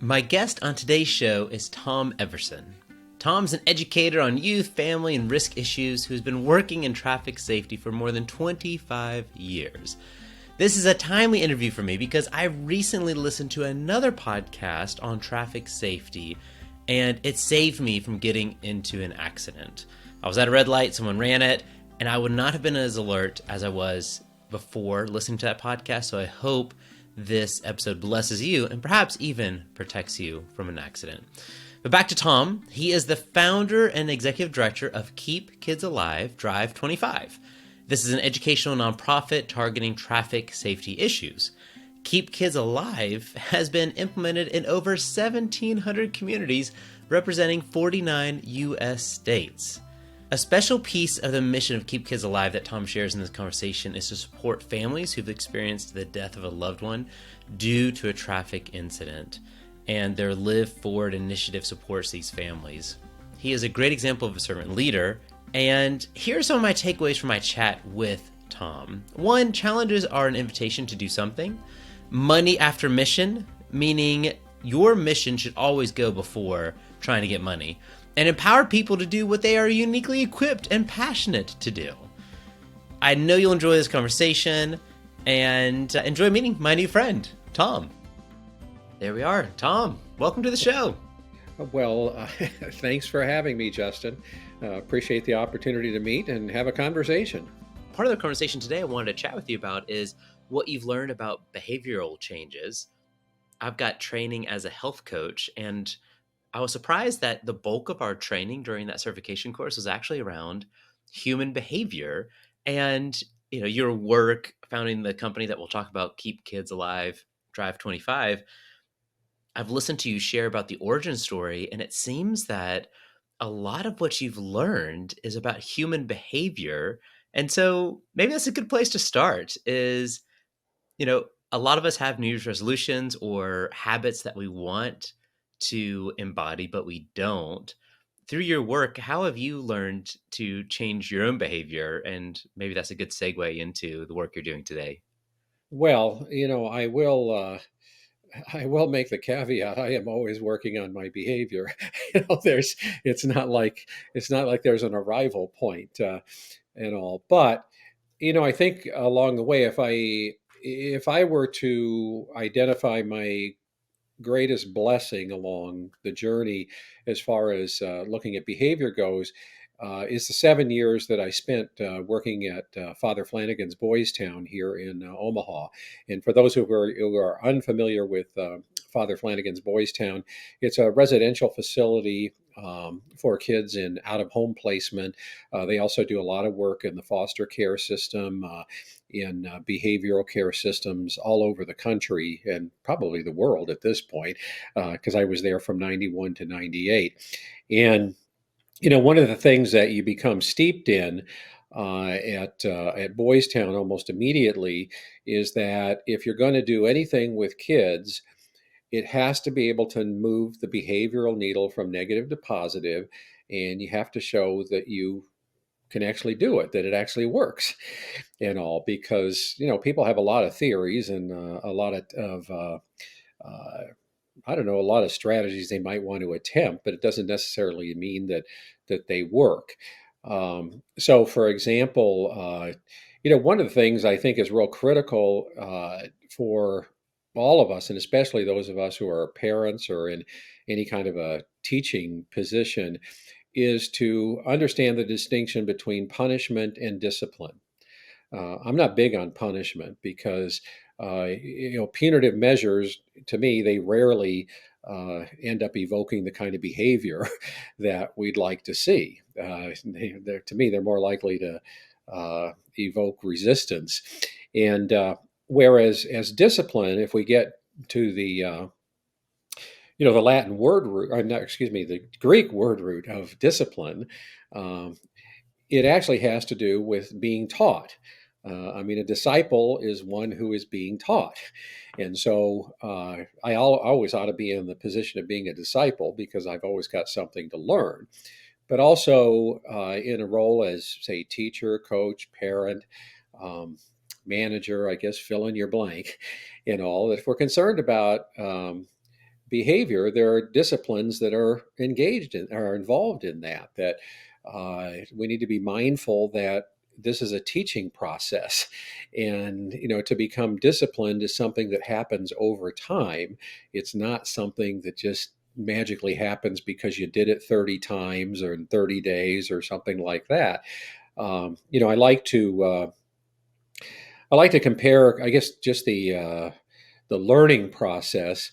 My guest on today's show is Tom Everson. Tom's an educator on youth, family, and risk issues who's been working in traffic safety for more than 25 years. This is a timely interview for me because I recently listened to another podcast on traffic safety, and it saved me from getting into an accident. I was at a red light, someone ran it, and I would not have been as alert as I was before listening to that podcast, so I hope this episode blesses you and perhaps even protects you from an accident. But back to Tom. He is the founder and executive director of Keep Kids Alive, Drive 25. This is an educational nonprofit targeting traffic safety issues. Keep Kids Alive has been implemented in over 1,700 communities representing 49 U.S. states. A special piece of the mission of Keep Kids Alive that Tom shares in this conversation is to support families who've experienced the death of a loved one due to a traffic incident, and their Live Forward initiative supports these families. He is a great example of a servant leader, and here are some of my takeaways from my chat with Tom. 1, challenges are an invitation to do something. Money after mission, meaning your mission should always go before trying to get money. And empower people to do what they are uniquely equipped and passionate to do. I know you'll enjoy this conversation and enjoy meeting my new friend, Tom. There we are. Tom, welcome to the show. Well, thanks for having me, Justin. Appreciate the opportunity to meet and have a conversation. Part of the conversation today I wanted to chat with you about is what you've learned about behavioral changes. I've got training as a health coach, and I was surprised that the bulk of our training during that certification course was actually around human behavior. And, your work founding the company that we'll talk about, Keep Kids Alive, Drive 25, I've listened to you share about the origin story, and it seems that a lot of what you've learned is about human behavior. And so maybe that's a good place to start is, a lot of us have New Year's resolutions or habits that we want to embody, but we don't. Through your work, how have you learned to change your own behavior? And maybe that's a good segue into the work you're doing today. Well, I will make the caveat. I am always working on my behavior. There's, it's not like there's an arrival point, and all. But, I think along the way, if I were to identify my greatest blessing along the journey as far as looking at behavior goes is the 7 years that I spent working at Father Flanagan's Boys Town here in Omaha. And for those who are unfamiliar with Father Flanagan's Boys Town, it's a residential facility for kids in out-of-home placement. They also do a lot of work in the foster care system, in behavioral care systems all over the country and probably the world at this point, because I was there from 91 to 98. And one of the things that you become steeped in at Boys Town almost immediately is that if you're going to do anything with kids, it has to be able to move the behavioral needle from negative to positive, and you have to show that you can actually do it, that it actually works and all, because people have a lot of theories and a lot of I don't know, a lot of strategies they might want to attempt, but it doesn't necessarily mean that they work. So, for example, one of the things I think is real critical for all of us, and especially those of us who are parents or in any kind of a teaching position, is to understand the distinction between punishment and discipline. I'm not big on punishment because punitive measures, to me, they rarely end up evoking the kind of behavior that we'd like to see. To me, they're more likely to evoke resistance. And whereas as discipline, if we get to the Latin word root, or not, excuse me, the Greek word root of discipline, um, it actually has to do with being taught. A disciple is one who is being taught. And so always ought to be in the position of being a disciple because I've always got something to learn. But also in a role as, say, teacher, coach, parent, manager, I guess, fill in your blank, if we're concerned about behavior, there are disciplines that are engaged in, are involved in that. That we need to be mindful that this is a teaching process, and to become disciplined is something that happens over time. It's not something that just magically happens because you did it 30 times or in 30 days or something like that. I like to compare, I guess, just the learning process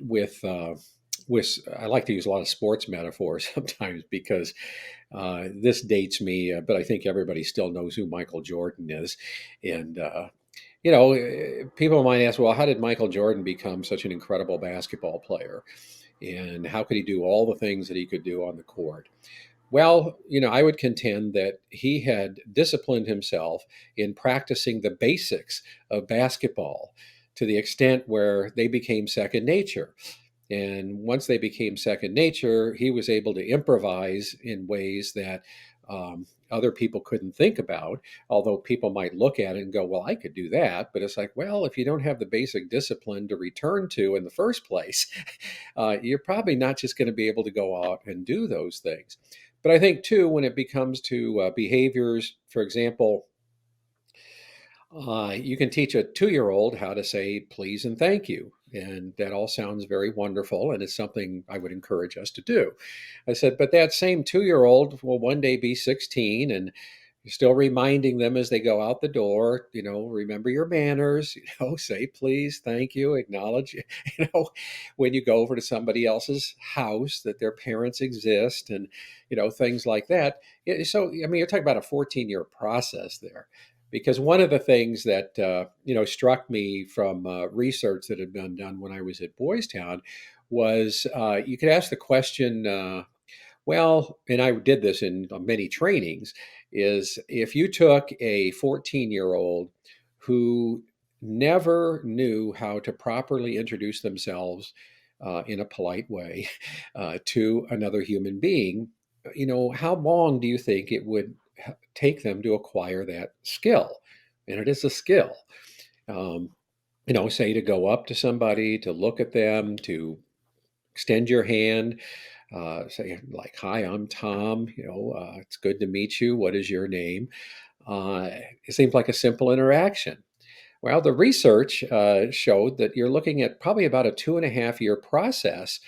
with I like to use a lot of sports metaphors sometimes because this dates me, but I think everybody still knows who Michael Jordan is. And people might ask, well, how did Michael Jordan become such an incredible basketball player? And how could he do all the things that he could do on the court? Well, I would contend that he had disciplined himself in practicing the basics of basketball to the extent where they became second nature. And once they became second nature, he was able to improvise in ways that other people couldn't think about. Although people might look at it and go, well, I could do that. But it's like, well, if you don't have the basic discipline to return to in the first place, you're probably not just going to be able to go out and do those things. But I think, too, when it becomes to behaviors, for example, you can teach a 2-year-old how to say please and thank you. And that all sounds very wonderful. And it's something I would encourage us to do. I said, but that same 2-year-old will one day be 16, and you're still reminding them as they go out the door, remember your manners, say please, thank you, acknowledge, when you go over to somebody else's house that their parents exist, and, things like that. So, I mean, you're talking about a 14-year process there. Because one of the things that struck me from research that had been done when I was at Boys Town was you could ask the question, well, and I did this in many trainings, is if you took a 14-year-old who never knew how to properly introduce themselves in a polite way to another human being, how long do you think it would take them to acquire that skill? And it is a skill. Um, say to go up to somebody, to look at them, to extend your hand, say like, "Hi, I'm Tom. It's good to meet you. What is your name?" It seems like a simple interaction. Well, the research showed that you're looking at probably about a 2.5-year process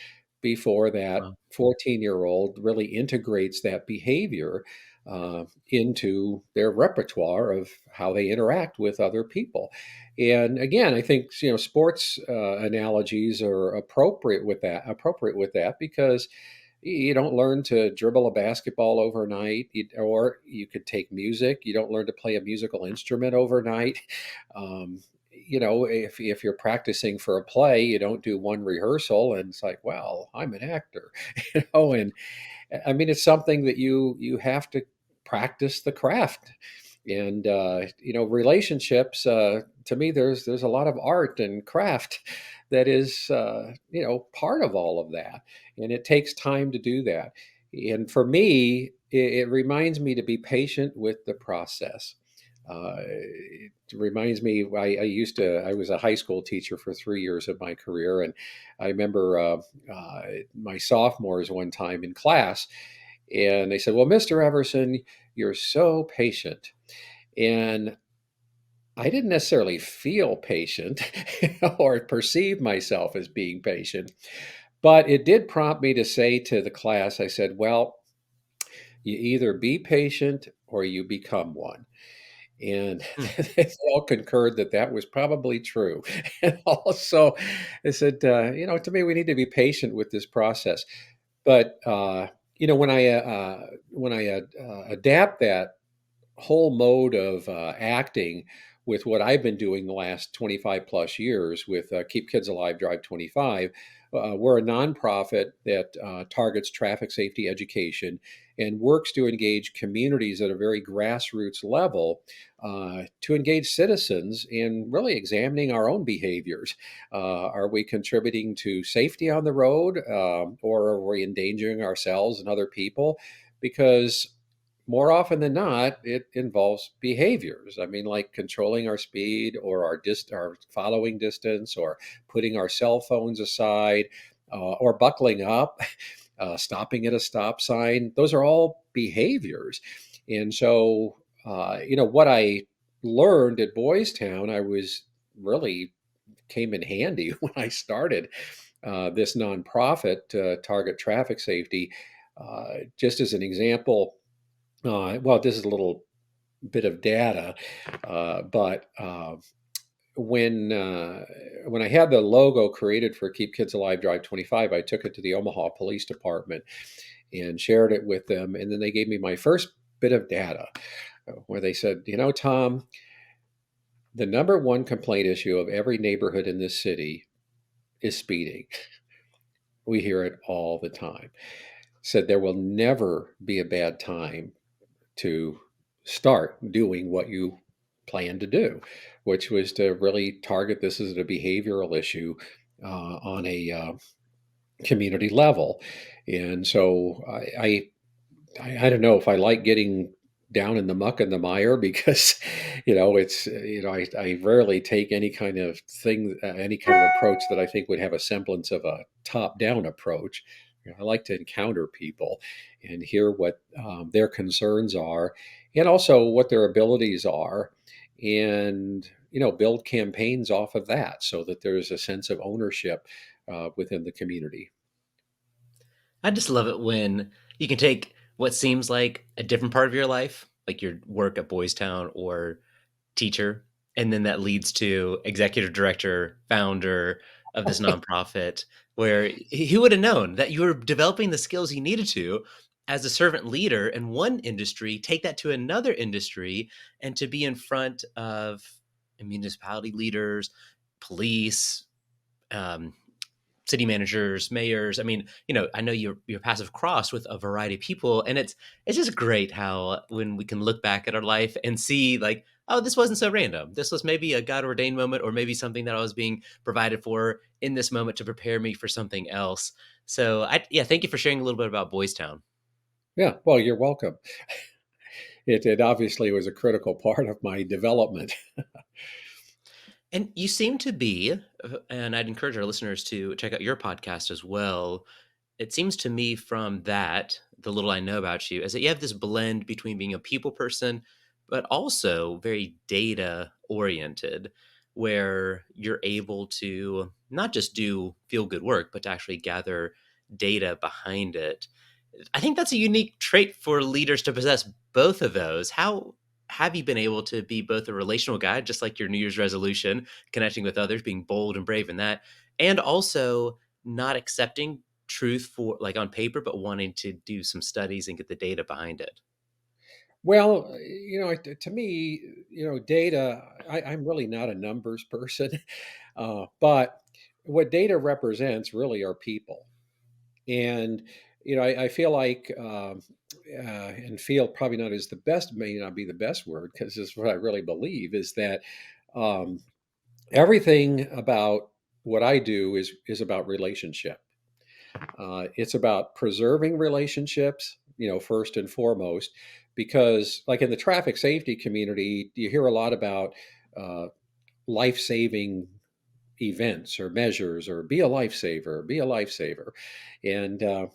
before that Wow. 14-year-old really integrates that behavior into their repertoire of how they interact with other people. And again, I think sports analogies are appropriate with that. Because you don't learn to dribble a basketball overnight, or you could take music. You don't learn to play a musical instrument overnight. Um, if you're practicing for a play, you don't do one rehearsal and it's like, well, I'm an actor, and I mean, it's something that you have to practice the craft. And relationships. To me, there's a lot of art and craft that is part of all of that, and it takes time to do that. And for me, it reminds me to be patient with the process. It reminds me, I was a high school teacher for 3 years of my career. And I remember my sophomores one time in class, and they said, well, Mr. Everson, you're so patient. And I didn't necessarily feel patient or perceive myself as being patient, but it did prompt me to say to the class, I said, well, you either be patient or you become one. And Hmm. they all concurred that that was probably true. And also, I said, to me, we need to be patient with this process. But when I adapt that whole mode of acting with what I've been doing the last 25 plus years with Keep Kids Alive, Drive 25. We're a nonprofit that targets traffic safety education and works to engage communities at a very grassroots level to engage citizens in really examining our own behaviors. Are we contributing to safety on the road, or are we endangering ourselves and other people? Because more often than not, it involves behaviors. I mean, like controlling our speed or our following distance, or putting our cell phones aside, or buckling up, stopping at a stop sign. Those are all behaviors. And so, what I learned at Boys Town, I was really came in handy when I started this nonprofit, Target Traffic Safety. Just as an example, well, this is a little bit of data, but when I had the logo created for Keep Kids Alive Drive 25, I took it to the Omaha Police Department and shared it with them, and then they gave me my first bit of data, where they said, Tom, the number one complaint issue of every neighborhood in this city is speeding. We hear it all the time. Said there will never be a bad time to start doing what you plan to do, which was to really target this as a behavioral issue on a community level. And so I don't know if I like getting down in the muck and the mire, because it's I rarely take any kind of thing, any kind of approach that I think would have a semblance of a top down approach. I like to encounter people and hear what their concerns are, and also what their abilities are, and build campaigns off of that, so that there's a sense of ownership within the community. I just love it when you can take what seems like a different part of your life, like your work at Boys Town or teacher, and then that leads to executive director, founder of this nonprofit, where who would have known that you were developing the skills you needed to as a servant leader in one industry, take that to another industry, and to be in front of municipality leaders, police, um, city managers, mayors. I mean, I know you're passive crossed with a variety of people, and it's just great how when we can look back at our life and see like, oh, this wasn't so random. This was maybe a God ordained moment, or maybe something that I was being provided for in this moment to prepare me for something else. So yeah, thank you for sharing a little bit about Boys Town. Yeah, well, you're welcome. It obviously was a critical part of my development. And you seem to be, and I'd encourage our listeners to check out your podcast as well. It seems to me from that, the little I know about you, is that you have this blend between being a people person, but also very data oriented, where you're able to not just do feel good work, but to actually gather data behind it. I think that's a unique trait for leaders to possess both of those. How have you been able to be both a relational guy, just like your New Year's resolution, connecting with others, being bold and brave in that, and also not accepting truth for like on paper, but wanting to do some studies and get the data behind it? Well, to me, data, I'm really not a numbers person, but what data represents really are people. And, I feel like, and feel probably not is the best, may not be the best word, because this is what I really believe, is that um, everything about what I do is about relationship. It's about preserving relationships, first and foremost, because like in the traffic safety community, you hear a lot about uh, life-saving events or measures, or be a lifesaver. And uh,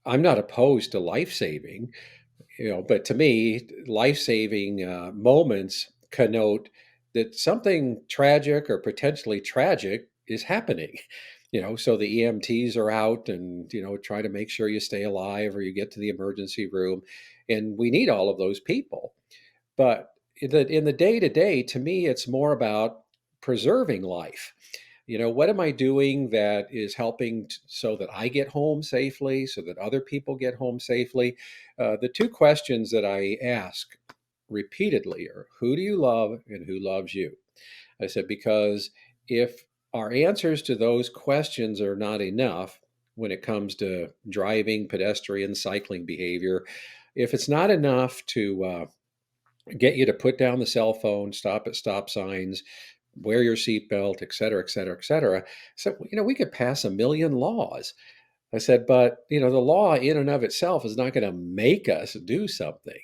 I'm not opposed to life-saving, but to me, life-saving moments connote that something tragic or potentially tragic is happening. So the EMTs are out and try to make sure you stay alive or you get to the emergency room, and we need all of those people. But in the day to day, to me, it's more about preserving life. What am I doing that is helping so that I get home safely, so that other people get home safely? The two questions that I ask repeatedly are, who do you love and who loves you? I said, because if our answers to those questions are not enough when it comes to driving, pedestrian, cycling behavior, if it's not enough to get you to put down the cell phone, stop at stop signs, wear your seatbelt, et cetera, et cetera, et cetera. So, we could pass a million laws. I said, but the law in and of itself is not going to make us do something,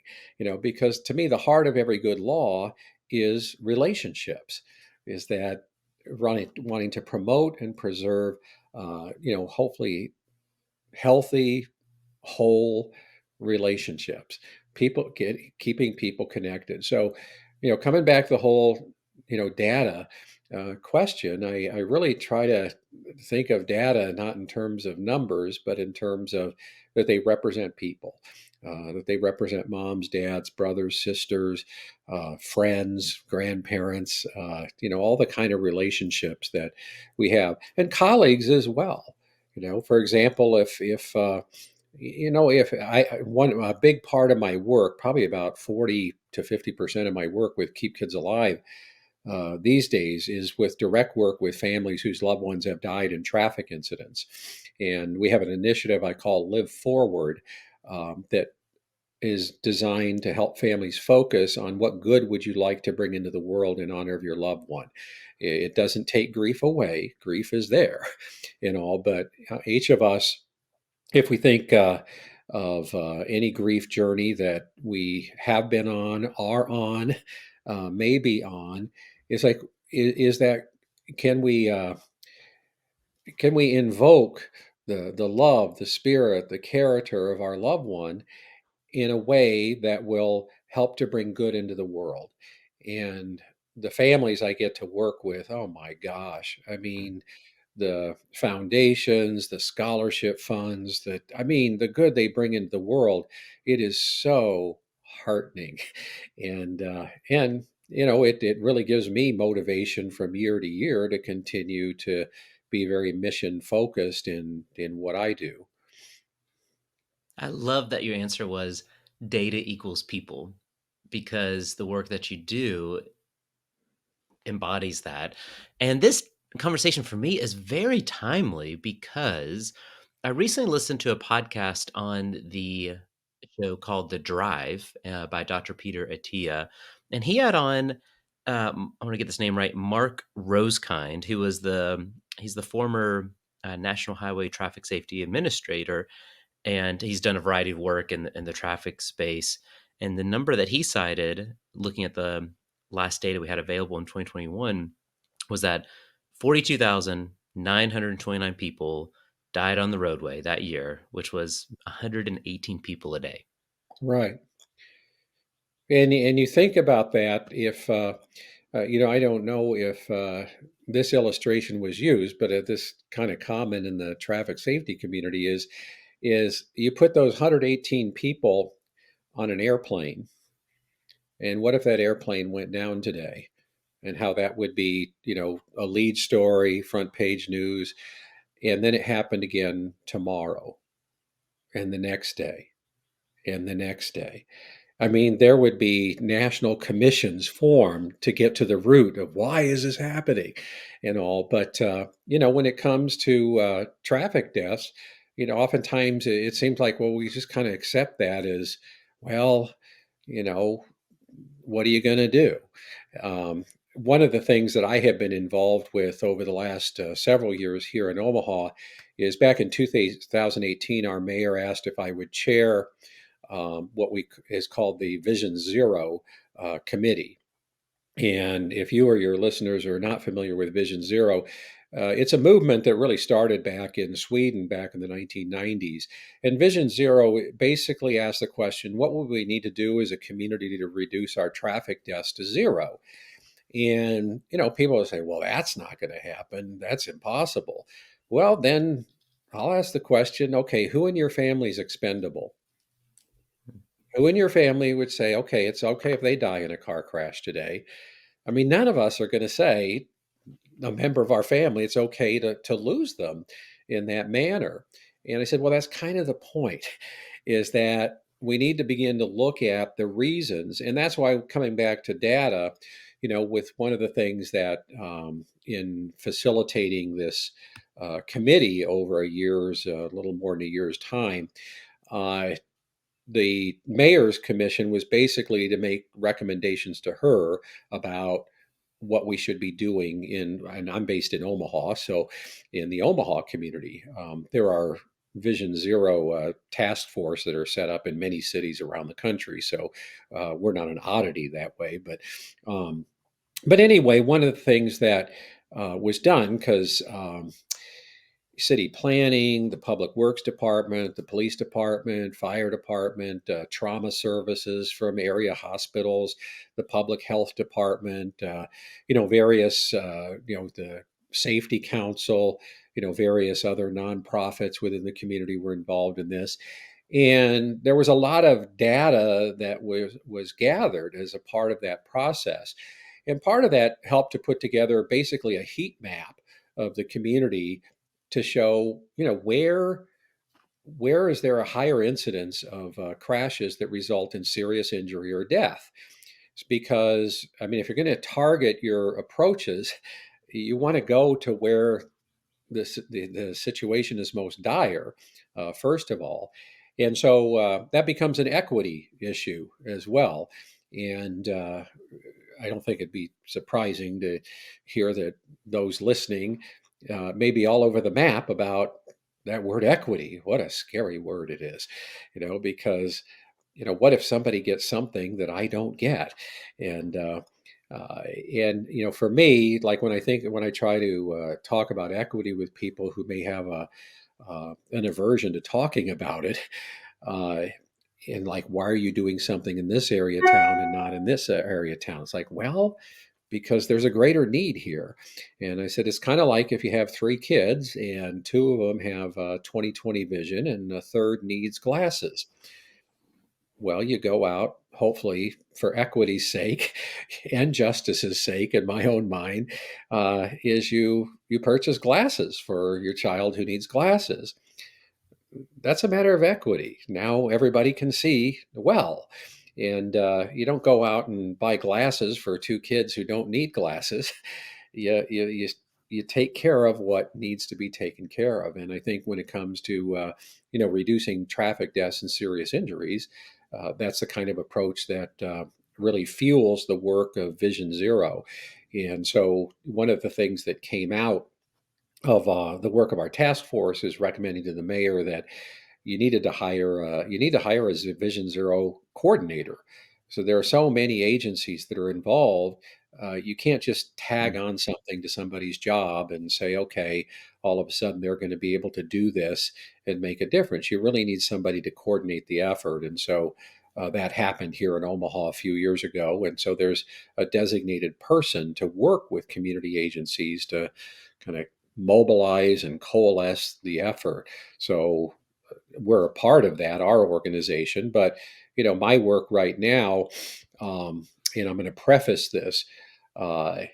because to me, the heart of every good law is relationships, is that wanting to promote and preserve, hopefully healthy, whole relationships, keeping people connected. So, coming back to the whole, data question, I really try to think of data not in terms of numbers, but in terms of that they represent people, that they represent moms, dads, brothers, sisters, friends, grandparents, all the kind of relationships that we have, and colleagues as well. For example, if one a big part of my work, probably about 40 to 50% of my work with Keep Kids Alive these days, is with direct work with families whose loved ones have died in traffic incidents. And we have an initiative I call Live Forward, that is designed to help families focus on what good would you like to bring into the world in honor of your loved one. It doesn't take grief away. Grief is there and all, but each of us, if we think of any grief journey that we have been on, are on, may be on, it's like, is that, can we uh, can we invoke the love, the spirit, the character of our loved one in a way that will help to bring good into the world? And the families I get to work with, oh my gosh, I mean, the foundations, the scholarship funds, the good they bring into the world, it is so heartening. And it really gives me motivation from year to year to continue to be very mission focused in what I do. I love that your answer was data equals people, because the work that you do embodies that. And this conversation for me is very timely because I recently listened to a podcast on the show called The Drive by Dr. Peter Attia. And he had on, I want to get this name right, Mark Rosekind, who was he's the former National Highway Traffic Safety Administrator, and he's done a variety of work in the traffic space. And the number that he cited, looking at the last data we had available in 2021, was that 42,929 people died on the roadway that year, which was 118 people a day. Right. And you think about that, if I don't know if this illustration was used, but this kind of common in the traffic safety community is you put those 118 people on an airplane, and what if that airplane went down today? And how that would be, a lead story, front page news, and then it happened again tomorrow, and the next day, and the next day. I mean, there would be national commissions formed to get to the root of why is this happening and all. But, when it comes to traffic deaths, oftentimes it seems like, well, we just kind of accept that as, well, you know, what are you going to do? One of the things that I have been involved with over the last several years here in Omaha is back in 2018, our mayor asked if I would chair what is called the Vision Zero committee. And if you or your listeners are not familiar with Vision Zero, it's a movement that really started back in Sweden back in the 1990s. And Vision Zero basically asked the question, what would we need to do as a community to reduce our traffic deaths to zero? And, people will say, well, that's not going to happen. That's impossible. Well, then I'll ask the question, okay, who in your family is expendable? Who in your family would say, okay, it's okay if they die in a car crash today? I mean, none of us are going to say, a member of our family, it's okay to lose them in that manner. And I said, well, that's kind of the point, is that we need to begin to look at the reasons. And that's why, coming back to data, with one of the things that in facilitating this committee over a little more than a year's time, uh, the mayor's commission was basically to make recommendations to her about what we should be doing and I'm based in Omaha. So in the Omaha community, there are Vision Zero task force that are set up in many cities around the country. So we're not an oddity that way. Um, but anyway, one of the things that was done because city planning, the public works department, the police department, fire department, trauma services from area hospitals, the public health department, various, the safety council, various other nonprofits within the community were involved in this. And there was a lot of data that was gathered as a part of that process. And part of that helped to put together basically a heat map of the community to show, where is there a higher incidence of crashes that result in serious injury or death? It's because, I mean, if you're going to target your approaches, you want to go to where the situation is most dire, first of all. And so that becomes an equity issue as well. And I don't think it'd be surprising to hear that those listening may be all over the map about that word equity. What a scary word it is, because what if somebody gets something that I don't get? And for me, like when I try to talk about equity with people who may have an aversion to talking about it, uh, and like, why are you doing something in this area of town and not in this area of town? It's like, well, because there's a greater need here. And I said, it's kind of like if you have three kids and two of them have 20/20 vision and a third needs glasses. Well, you go out, hopefully for equity's sake and justice's sake, in my own mind, is you purchase glasses for your child who needs glasses. That's a matter of equity. Now everybody can see well. And you don't go out and buy glasses for two kids who don't need glasses. You take care of what needs to be taken care of. And I think when it comes to reducing traffic deaths and serious injuries, that's the kind of approach that really fuels the work of Vision Zero. And so one of the things that came out of the work of our task force is recommending to the mayor that you need to hire a Vision Zero coordinator. So there are so many agencies that are involved. You can't just tag on something to somebody's job and say, okay, all of a sudden they're going to be able to do this and make a difference. You really need somebody to coordinate the effort. And so that happened here in Omaha a few years ago. And so there's a designated person to work with community agencies to kind of mobilize and coalesce the effort. So we're a part of that, our organization. But my work right now, and I'm going to preface this. Uh,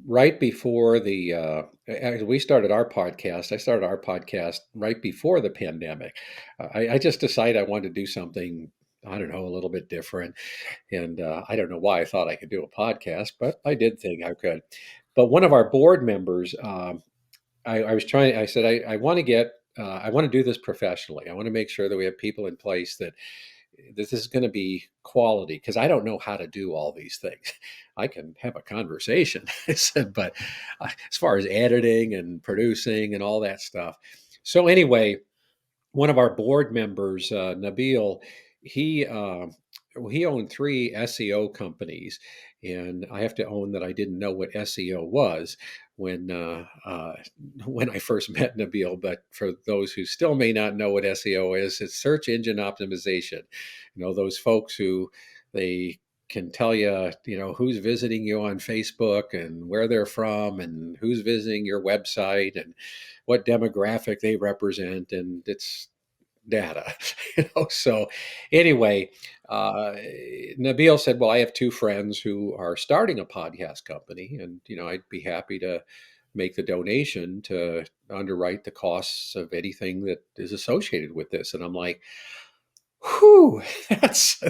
right before we started our podcast, I started our podcast right before the pandemic. I just decided I wanted to do something, I don't know, a little bit different. And I don't know why I thought I could do a podcast, but I did think I could. But one of our board members, I said, I want to I want to do this professionally. I want to make sure that we have people in place that this is going to be quality because I don't know how to do all these things. I can have a conversation, I said, but as far as editing and producing and all that stuff. So anyway, one of our board members, Nabil, he he owned three SEO companies, and I have to own that I didn't know what SEO was when when I first met Nabil. But for those who still may not know what SEO is, it's search engine optimization. Those folks who they can tell you, who's visiting you on Facebook and where they're from and who's visiting your website and what demographic they represent, and it's data. So anyway, Nabil said, well, I have two friends who are starting a podcast company, and I'd be happy to make the donation to underwrite the costs of anything that is associated with this. And I'm like, whew, that's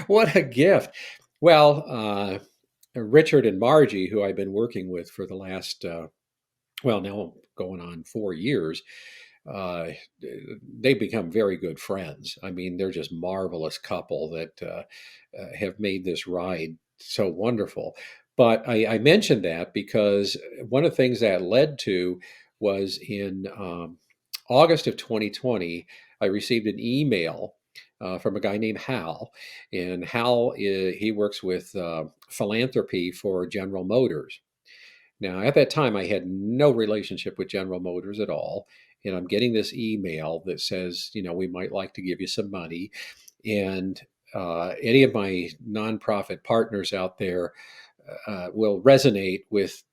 what a gift. Well, Richard and Margie, who I've been working with for the last now going on 4 years, uh, they become very good friends. I mean, they're just marvelous couple that have made this ride so wonderful. But I mentioned that because one of the things that led to was in August of 2020, I received an email from a guy named Hal, and he works with philanthropy for General Motors. Now, at that time, I had no relationship with General Motors at all. And I'm getting this email that says, we might like to give you some money. And any of my nonprofit partners out there will resonate with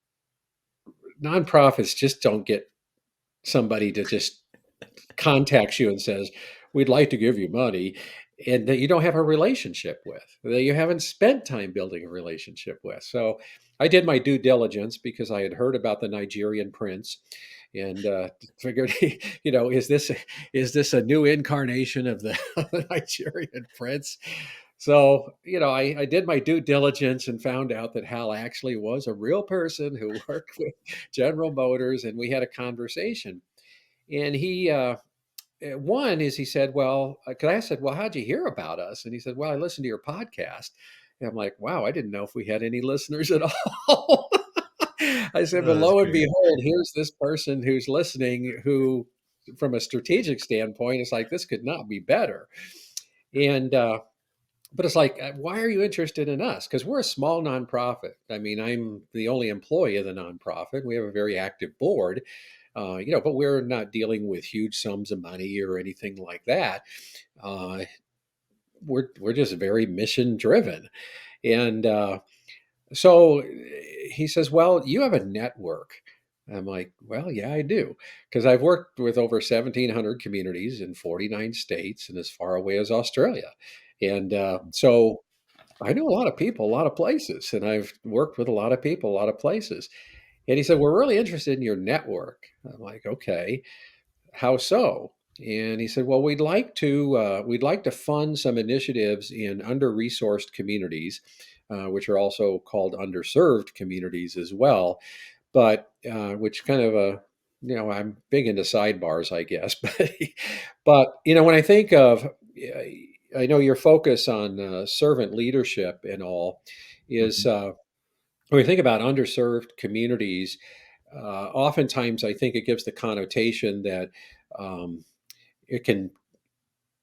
nonprofits. Just don't get somebody to just contacts you and says, "We'd like to give you money," and that you don't have a relationship with, that you haven't spent time building a relationship with. So I did my due diligence because I had heard about the Nigerian prince and figured, is this a new incarnation of the, of the Nigerian prince? So, I did my due diligence and found out that Hal actually was a real person who worked with General Motors, and we had a conversation. And one is he said, well, because I said, well, how'd you hear about us? And he said, well, I listened to your podcast. And I'm like, wow, I didn't know if we had any listeners at all. I said, but Oh, that's lo and great. behold, here's this person who's listening who, from a strategic standpoint, is like, this could not be better. And, but it's like, why are you interested in us? Because we're a small nonprofit. I mean, I'm the only employee of the nonprofit. We have a very active board, but we're not dealing with huge sums of money or anything like that. Uh, we're just very mission driven, and so he says, "Well, you have a network." I'm like, "Well, yeah, I do, because I've worked with over 1,700 communities in 49 states and as far away as Australia, and so." I know a lot of people, a lot of places, and I've worked with a lot of people, a lot of places. And he said, "We're really interested in your network." I'm like, "Okay, how so?" And he said, "Well, we'd like to fund some initiatives in under-resourced communities, which are also called underserved communities as well. But which kind of I'm big into sidebars, I guess. But when I think of, I know your focus on servant leadership and all is." Mhm. When we think about underserved communities, oftentimes I think it gives the connotation that um, it can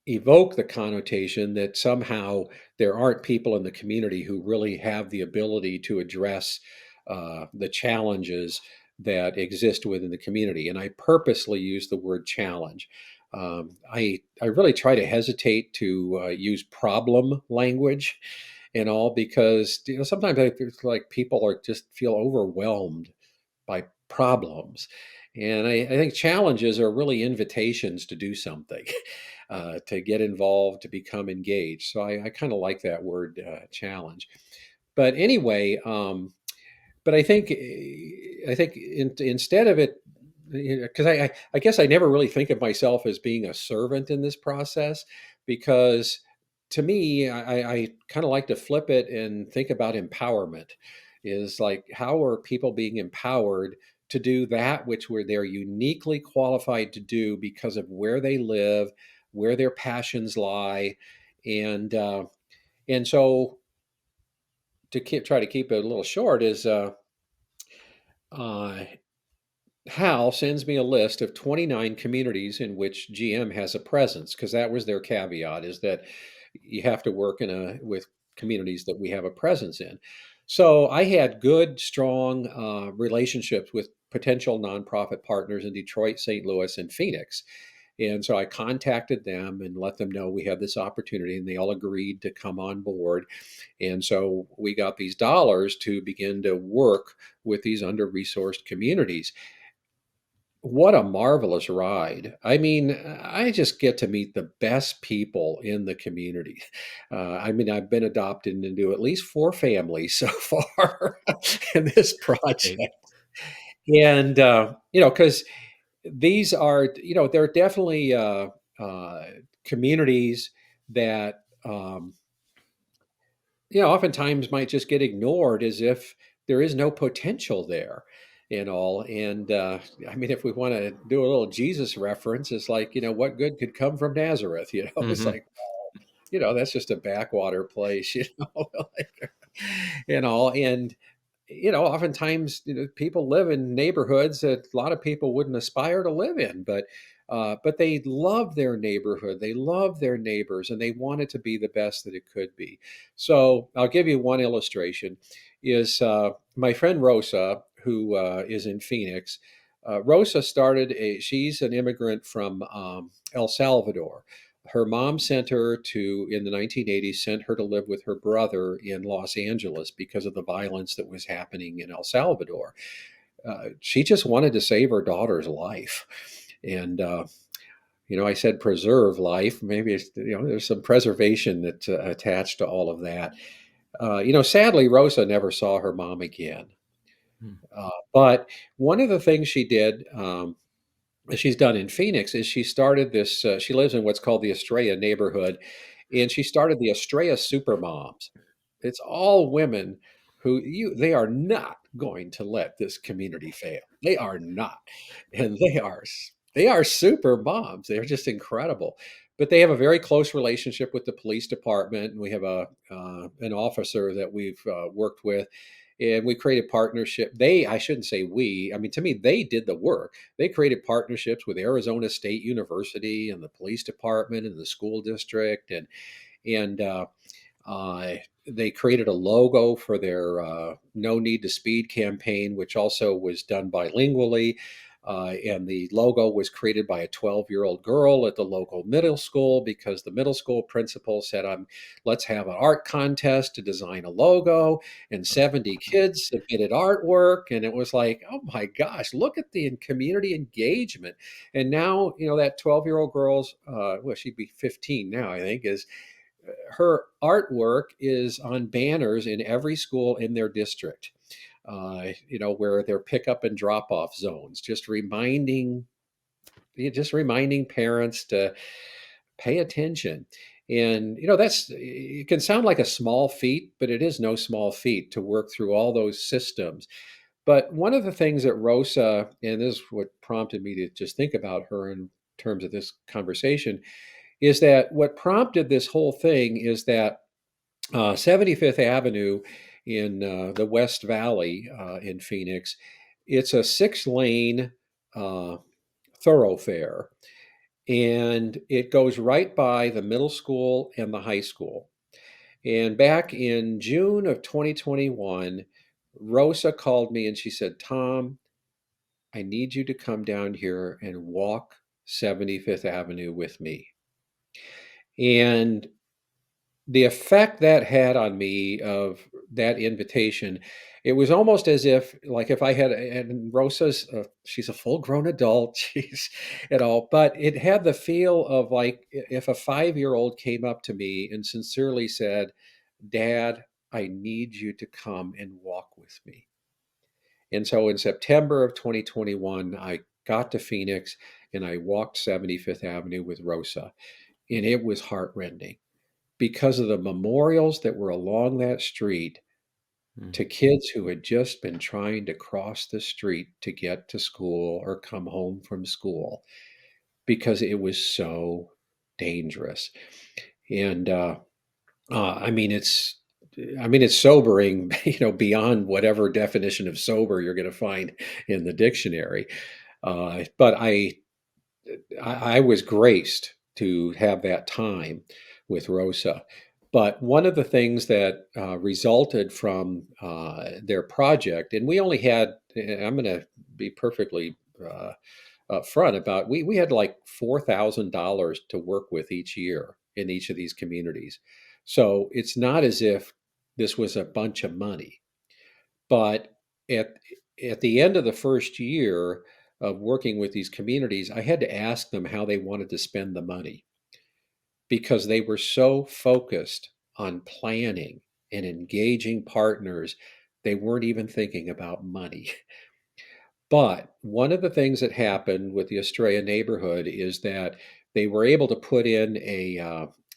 evoke the connotation that somehow there aren't people in the community who really have the ability to address the challenges that exist within the community. And I purposely use the word challenge. I really try to hesitate to use problem language and all because sometimes I feel like people are just feel overwhelmed by problems. And I think challenges are really invitations to do something, to get involved, to become engaged. So I kind of like that word challenge. But anyway, but I think instead of it, because I guess I never really think of myself as being a servant in this process, because to me I kind of like to flip it and think about empowerment. Is like, how are people being empowered to do that which they're uniquely qualified to do because of where they live, where their passions lie, and so try to keep it a little short is uh, Hal sends me a list of 29 communities in which GM has a presence, because that was their caveat, is that you have to work with communities that we have a presence in. So I had good, strong relationships with potential nonprofit partners in Detroit, St. Louis, and Phoenix. And so I contacted them and let them know we had this opportunity, and they all agreed to come on board. And so we got these dollars to begin to work with these under resourced communities. What a marvelous ride. I mean, I just get to meet the best people in the community. I mean, I've been adopted into at least four families so far in this project. Great. And, because these are, there are definitely uh, communities that, oftentimes might just get ignored as if there is no potential there and all. And I mean, if we want to do a little Jesus reference, it's like, what good could come from Nazareth? It's Mhm. like, that's just a backwater place, like, and oftentimes, people live in neighborhoods that a lot of people wouldn't aspire to live in, but But they love their neighborhood, they love their neighbors, and they want it to be the best that it could be. So I'll give you one illustration. Is my friend Rosa, who is in Phoenix. Rosa she's an immigrant from El Salvador. Her mom sent her to, in the 1980s, sent her to live with her brother in Los Angeles because of the violence that was happening in El Salvador. She just wanted to save her daughter's life. And, I said preserve life. Maybe there's some preservation that's attached to all of that. Sadly, Rosa never saw her mom again. Hmm. But one of the things she did, she's done in Phoenix, is she started this. She lives in what's called the Estrella neighborhood, and she started the Estrella Supermoms. It's all women they are not going to let this community fail. They are not, and they are super moms. They're just incredible. But they have a very close relationship with the police department, and we have an officer that we've worked with, and we created partnership. I shouldn't say we. I mean, to me, they did the work. They created partnerships with Arizona State University and the police department and the school district, and uh, they created a logo for their No Need to Speed campaign, which also was done bilingually. And the logo was created by a 12-year-old girl at the local middle school because the middle school principal said, let's have an art contest to design a logo. And 70 kids submitted artwork. And it was like, oh my gosh, look at the community engagement. And now, that 12-year-old girl's, well, she'd be 15 now, I think, is her artwork is on banners in every school in their district, where they're pickup and drop off zones, just reminding parents to pay attention. And, it can sound like a small feat, but it is no small feat to work through all those systems. But one of the things that Rosa, and this is what prompted me to just think about her in terms of this conversation, is that what prompted this whole thing is that 75th Avenue in the West Valley in Phoenix, it's a 6-lane uh, thoroughfare, and it goes right by the middle school and the high school. And back in June of 2021, Rosa called me and she said, Tom, I need you to come down here and walk 75th Avenue with me. And the effect that had on me of that invitation, it was almost as if, like, if I had, and Rosa's, she's a full grown adult, she's, but it had the feel of like if a 5-year-old came up to me and sincerely said, Dad, I need you to come and walk with me. And so in September of 2021, I got to Phoenix and I walked 75th Avenue with Rosa, and it was heartrending because of the memorials that were along that street Hmm. to kids who had just been trying to cross the street to get to school or come home from school because it was so dangerous. And I mean, it's sobering, beyond whatever definition of sober you're going to find in the dictionary. But I was graced to have that time with Rosa. But one of the things that resulted from their project, and we only had, and I'm going to be perfectly upfront about, we had like $4,000 to work with each year in each of these communities. So it's not as if this was a bunch of money. But at at the end of the first year of working with these communities, I had to ask them how they wanted to spend the money because they were so focused on planning and engaging partners, they weren't even thinking about money. But one of the things that happened with the Estrella neighborhood is that they were able to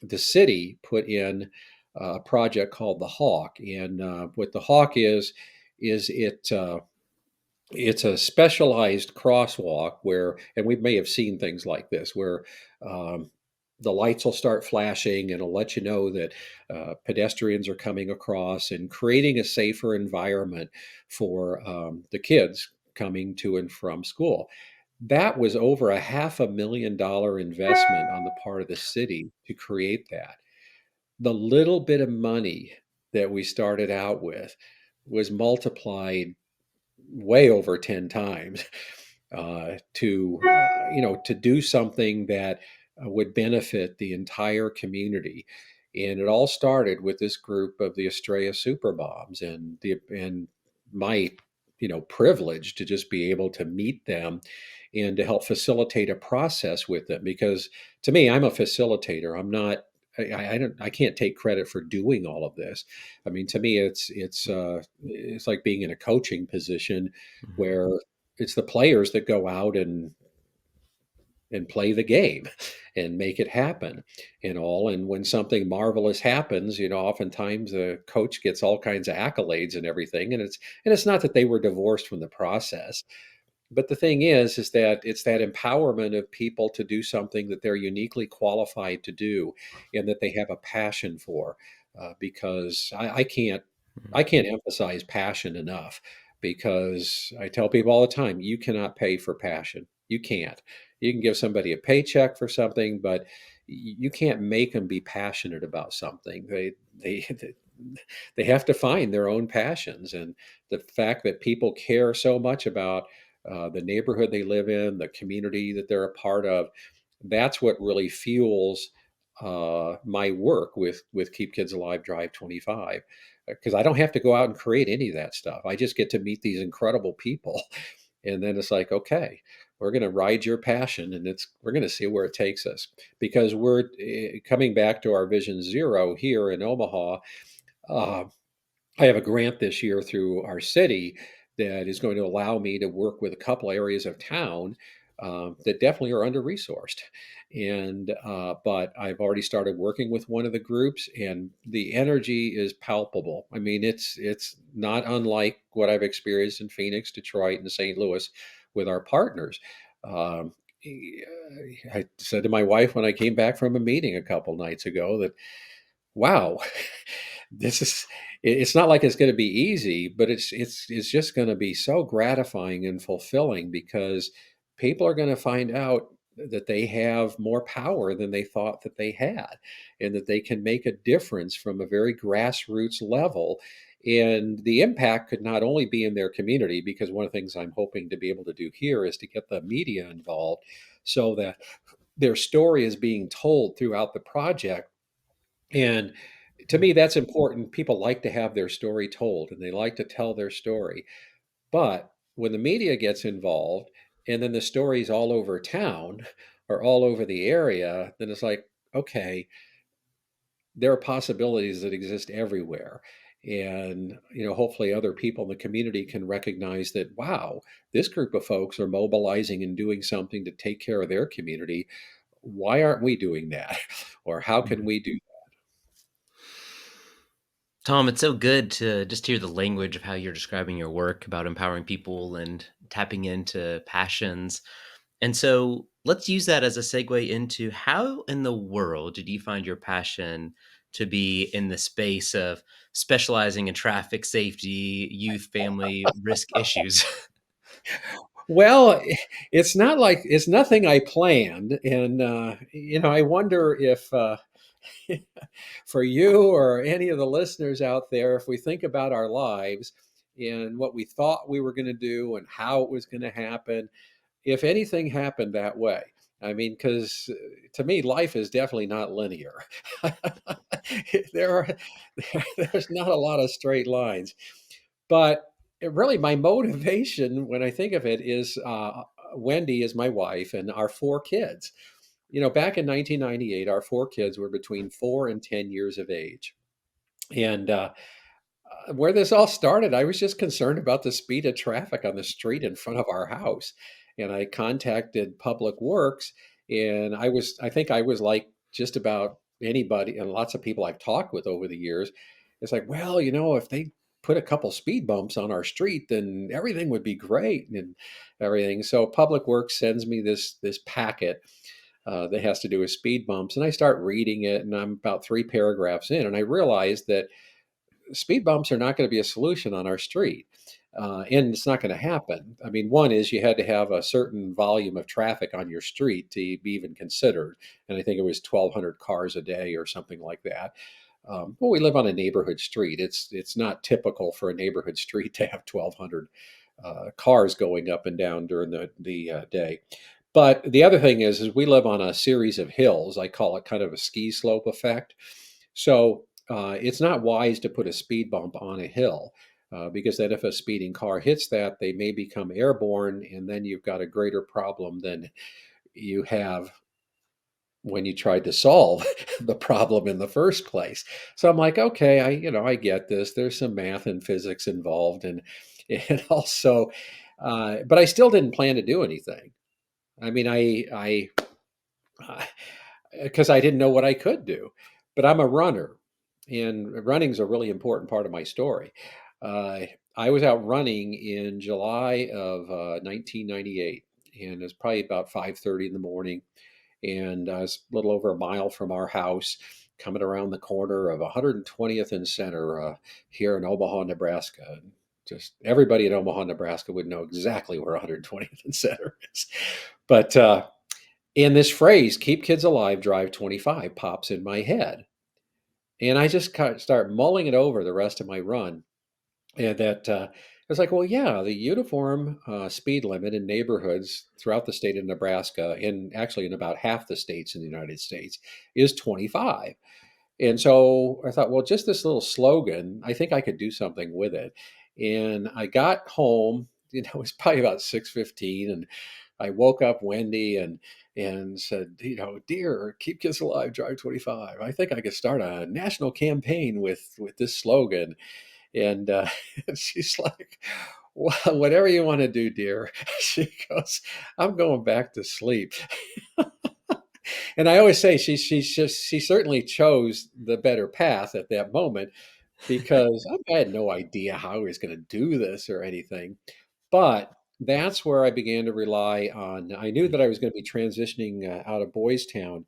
the city put in a project called the Hawk. And what the Hawk is it's a specialized crosswalk where, and we may have seen things like this, where um, the lights will start flashing and it'll let you know that pedestrians are coming across, and creating a safer environment for the kids coming to and from school. That was over a $500,000 investment on the part of the city to create that. The little bit of money that we started out with was multiplied way over 10 times to do something that would benefit the entire community. And it all started with this group of the Estrella Super Bombs and my privilege to just be able to meet them and to help facilitate a process with them. Because to me, I'm a facilitator. I'm not. I can't take credit for doing all of this. I mean, to me, it's like being in a coaching position Mhm. where it's the players that go out and play the game and make it happen and all. And when something marvelous happens, oftentimes the coach gets all kinds of accolades and everything. And it's not that they were divorced from the process, but the thing is that it's that empowerment of people to do something that they're uniquely qualified to do and that they have a passion for. Because I can't emphasize passion enough, because I tell people all the time, you cannot pay for passion. You can't. You can give somebody a paycheck for something, but you can't make them be passionate about something. They have to find their own passions, and the fact that people care so much about the neighborhood they live in, the community that they're a part of, that's what really fuels my work with Keep Kids Alive Drive 25. Because I don't have to go out and create any of that stuff. I just get to meet these incredible people, and then it's like, okay, we're going to ride your passion, and we're going to see where it takes us. Because we're coming back to our Vision Zero here in Omaha. Uh, I have a grant this year through our city that is going to allow me to work with a couple areas of town that definitely are under resourced. And but I've already started working with one of the groups, and the energy is palpable. I mean, it's not unlike what I've experienced in Phoenix, Detroit, and St. Louis with our partners. Um, I said to my wife when I came back from a meeting a couple nights ago that, wow, this is it's not like it's going to be easy, but it's just going to be so gratifying and fulfilling, because people are going to find out that they have more power than they thought that they had, and that they can make a difference from a very grassroots level. And the impact could not only be in their community, because one of the things I'm hoping to be able to do here is to get the media involved so that their story is being told throughout the project. And to me, that's important. People like to have their story told, and they like to tell their story. But when the media gets involved and then the story's all over town or all over the area, then it's like, okay, there are possibilities that exist everywhere. And, hopefully other people in the community can recognize that, wow, this group of folks are mobilizing and doing something to take care of their community. Why aren't we doing that? Or how can Mhm. we do? Tom, it's so good to just hear the language of how you're describing your work about empowering people and tapping into passions. And so let's use that as a segue into how in the world did you find your passion to be in the space of specializing in traffic safety, youth, family, risk issues? Well, it's nothing I planned, and I wonder if for you or any of the listeners out there, if we think about our lives and what we thought we were going to do and how it was going to happen, if anything happened that way. I mean, because to me, life is definitely not linear. there are there's not a lot of straight lines. But really, my motivation when I think of it is Wendy is my wife and our four kids. Back in 1998, our four kids were between 4 and 10 years of age. And where this all started, I was just concerned about the speed of traffic on the street in front of our house. And I contacted Public Works, and I think I was like just about anybody and lots of people I've talked with over the years. It's like, well, if they put a couple speed bumps on our street, then everything would be great and everything. So Public Works sends me this packet that has to do with speed bumps, and I start reading it, and I'm about 3 paragraphs in, and I realize that speed bumps are not going to be a solution on our street. And it's not going to happen. I mean, one is you had to have a certain volume of traffic on your street to be even considered, and I think it was 1,200 cars a day or something like that. Well, we live on a neighborhood street. It's not typical for a neighborhood street to have 1,200 cars going up and down during the day. But the other thing is we live on a series of hills. I call it kind of a ski slope effect. So it's not wise to put a speed bump on a hill, because then if a speeding car hits that, they may become airborne, and then you've got a greater problem than you have when you tried to solve the problem in the first place. So I'm like, okay, I get this. There's some math and physics involved, and also, but I still didn't plan to do anything. I mean, because I didn't know what I could do. But I'm a runner, and running's a really important part of my story. Uh, I was out running in July of 1998, and it was probably about 5:30 in the morning, and I was a little over a mile from our house, coming around the corner of 120th and Center here in Omaha, Nebraska. And just everybody in Omaha, Nebraska would know exactly where 120th and Center is. But and this phrase, keep kids alive, drive 25, pops in my head. And I just kind of start mulling it over the rest of my run. And that I was like, well, yeah, the uniform speed limit in neighborhoods throughout the state of Nebraska, and actually in about half the states in the United States, is 25. And so I thought, well, just this little slogan, I think I could do something with it. And I got home, it was probably about 6:15, and I woke up Wendy and said, dear, keep kids alive, drive 25. I think I could start a national campaign with this slogan. And she's like, well, whatever you want to do, dear. She goes, I'm going back to sleep. And I always say she certainly chose the better path at that moment, because I had no idea how I was going to do this or anything. But that's where I began to rely on. I knew that I was going to be transitioning out of Boys Town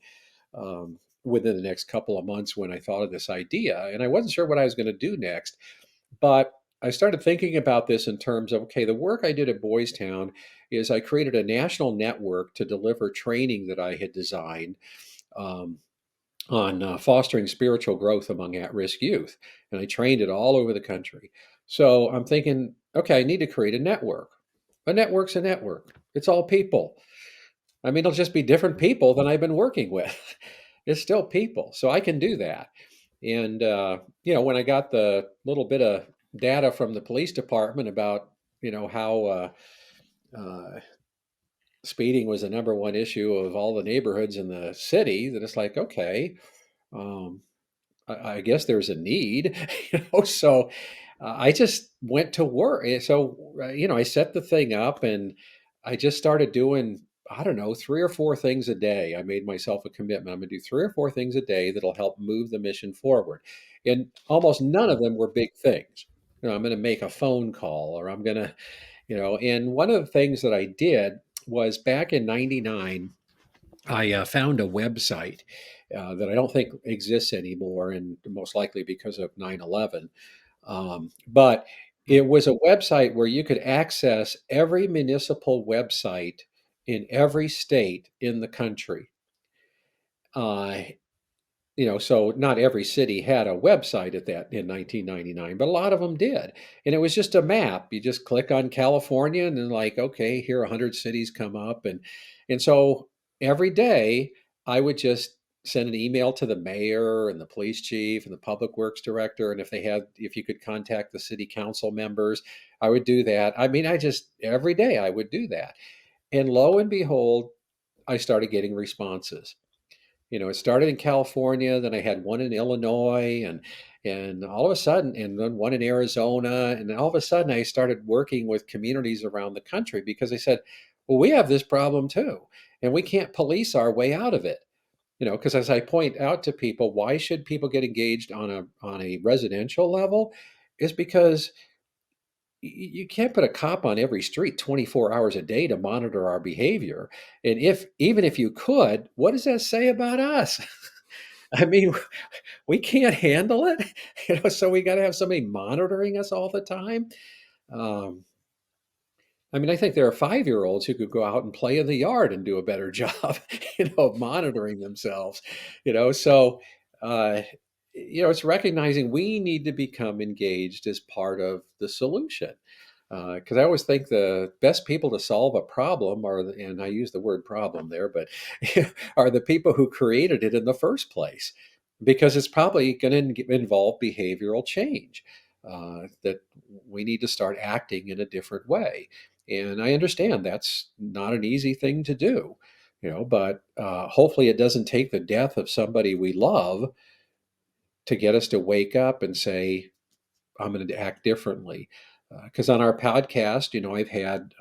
within the next couple of months when I thought of this idea, and I wasn't sure what I was going to do next. But I started thinking about this in terms of, okay, the work I did at Boys Town is I created a national network to deliver training that I had designed um, on fostering spiritual growth among at-risk youth, and I trained it all over the country. So I'm thinking, okay, I need to create a network. A network's a network. It's all people. I mean, it'll just be different people than I've been working with. It's still people, so I can do that. And when I got the little bit of data from the police department about how uh, speeding was the number one issue of all the neighborhoods in the city, that it's like, okay, um, I guess there's a need. So I just went to work. So I set the thing up, and I just started doing, I don't know, 3 or 4 things a day. I made myself a commitment. I'm going to do 3 or 4 things a day that'll help move the mission forward. And almost none of them were big things. I'm going to make a phone call, or I'm going to, and one of the things that I did was back in '99, I found a website that I don't think exists anymore, and most likely because of 9/11. But it was a website where you could access every municipal website in every state in the country. Uh, so not every city had a website at that in 1999, but a lot of them did. And it was just a map. You just click on California, and then like, okay, here 100 cities come up, and so every day I would just send an email to the mayor and the police chief and the public works director, and if you could contact the city council members, I would do that. I mean, I just every day I would do that. And lo and behold, I started getting responses. It started in California, then I had one in Illinois, and all of a sudden, and then one in Arizona, and then all of a sudden I started working with communities around the country, because they said, well, we have this problem too, and we can't police our way out of it. Because as I point out to people, why should people get engaged on a residential level? Is because you can't put a cop on every street 24 hours a day to monitor our behavior. And even if you could, what does that say about us? I mean, we can't handle it. So we got to have somebody monitoring us all the time. Um, I mean, I think there are 5-year-olds who could go out and play in the yard and do a better job, of monitoring themselves, you know. So, uh, it's recognizing we need to become engaged as part of the solution. Because I always think the best people to solve a problem are, and I use the word problem there, but are the people who created it in the first place, because it's probably going to involve behavioral change. That we need to start acting in a different way. And I understand that's not an easy thing to do, but hopefully it doesn't take the death of somebody we love to get us to wake up and say, I'm going to act differently. Because on our podcast, I've had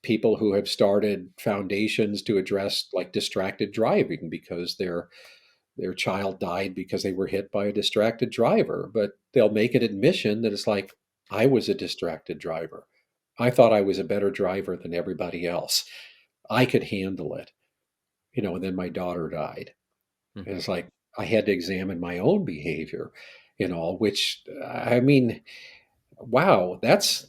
people who have started foundations to address like distracted driving because their child died because they were hit by a distracted driver, but they'll make an admission that it's like, I was a distracted driver. I thought I was a better driver than everybody else. I could handle it, and then my daughter died. And Hmm. it's like, I had to examine my own behavior and all, which, I mean, wow, that's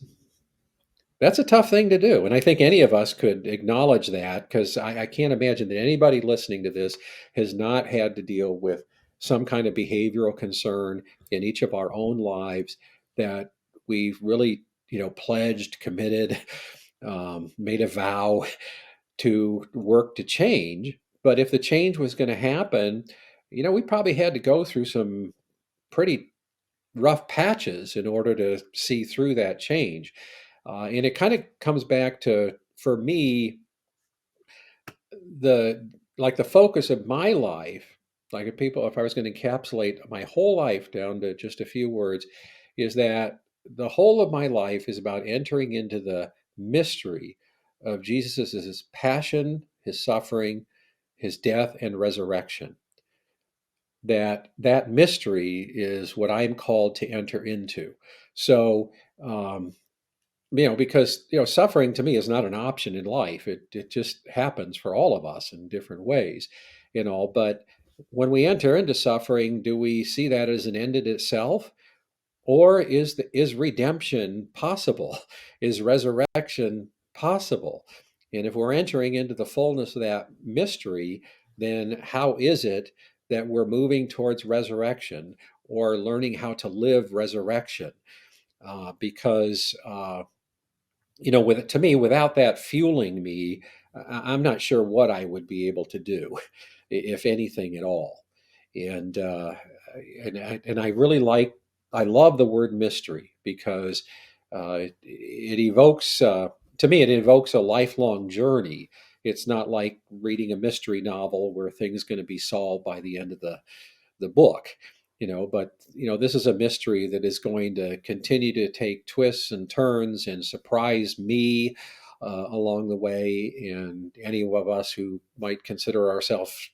a tough thing to do. And I think any of us could acknowledge that, because I can't imagine that anybody listening to this has not had to deal with some kind of behavioral concern in each of our own lives that we've really, pledged, committed, made a vow to work to change. But if the change was going to happen, we probably had to go through some pretty rough patches in order to see through that change. And it kind of comes back to, for me, the the focus of my life, like if I was going to encapsulate my whole life down to just a few words, is that the whole of my life is about entering into the mystery of Jesus's passion, his suffering, his death, and resurrection. That mystery is what I'm called to enter into. So, um, because suffering to me is not an option in life. It just happens for all of us in different ways, But when we enter into suffering, do we see that as an end in itself, or is redemption possible? Is resurrection possible? And if we're entering into the fullness of that mystery, then how is it that we're moving towards resurrection or learning how to live resurrection? Because to me, without that fueling me, I'm not sure what I would be able to do, if anything at all. And and I really I love the word mystery, because it evokes to me it evokes a lifelong journey. It's not like reading a mystery novel where things going to be solved by the end of the book, but this is a mystery that is going to continue to take twists and turns and surprise me along the way, and any of us who might consider ourselves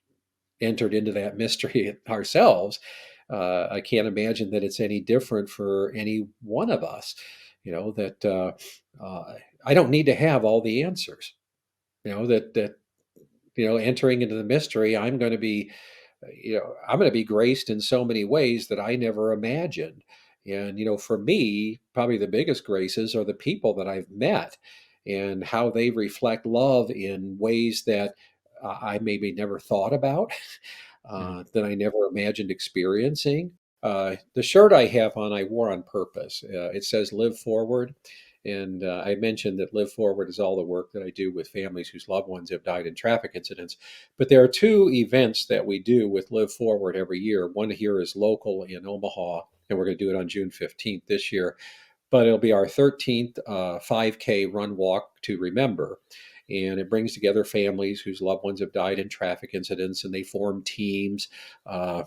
entered into that mystery ourselves. I can't imagine that it's any different for any one of us. That uh, I don't need to have all the answers. That entering into the mystery, I'm going to be graced in so many ways that I never imagined. And, for me, probably the biggest graces are the people that I've met and how they reflect love in ways that I maybe never thought about, that I never imagined experiencing. The shirt I have on, I wore on purpose. It says "Live Forward," and I mentioned that "Live Forward" is all the work that I do with families whose loved ones have died in traffic incidents. But there are two events that we do with Live Forward every year. One here is local in Omaha, and we're going to do it on June 15th this year. But it'll be our 13th 5K run walk to remember. And it brings together families whose loved ones have died in traffic incidents, and they form teams, to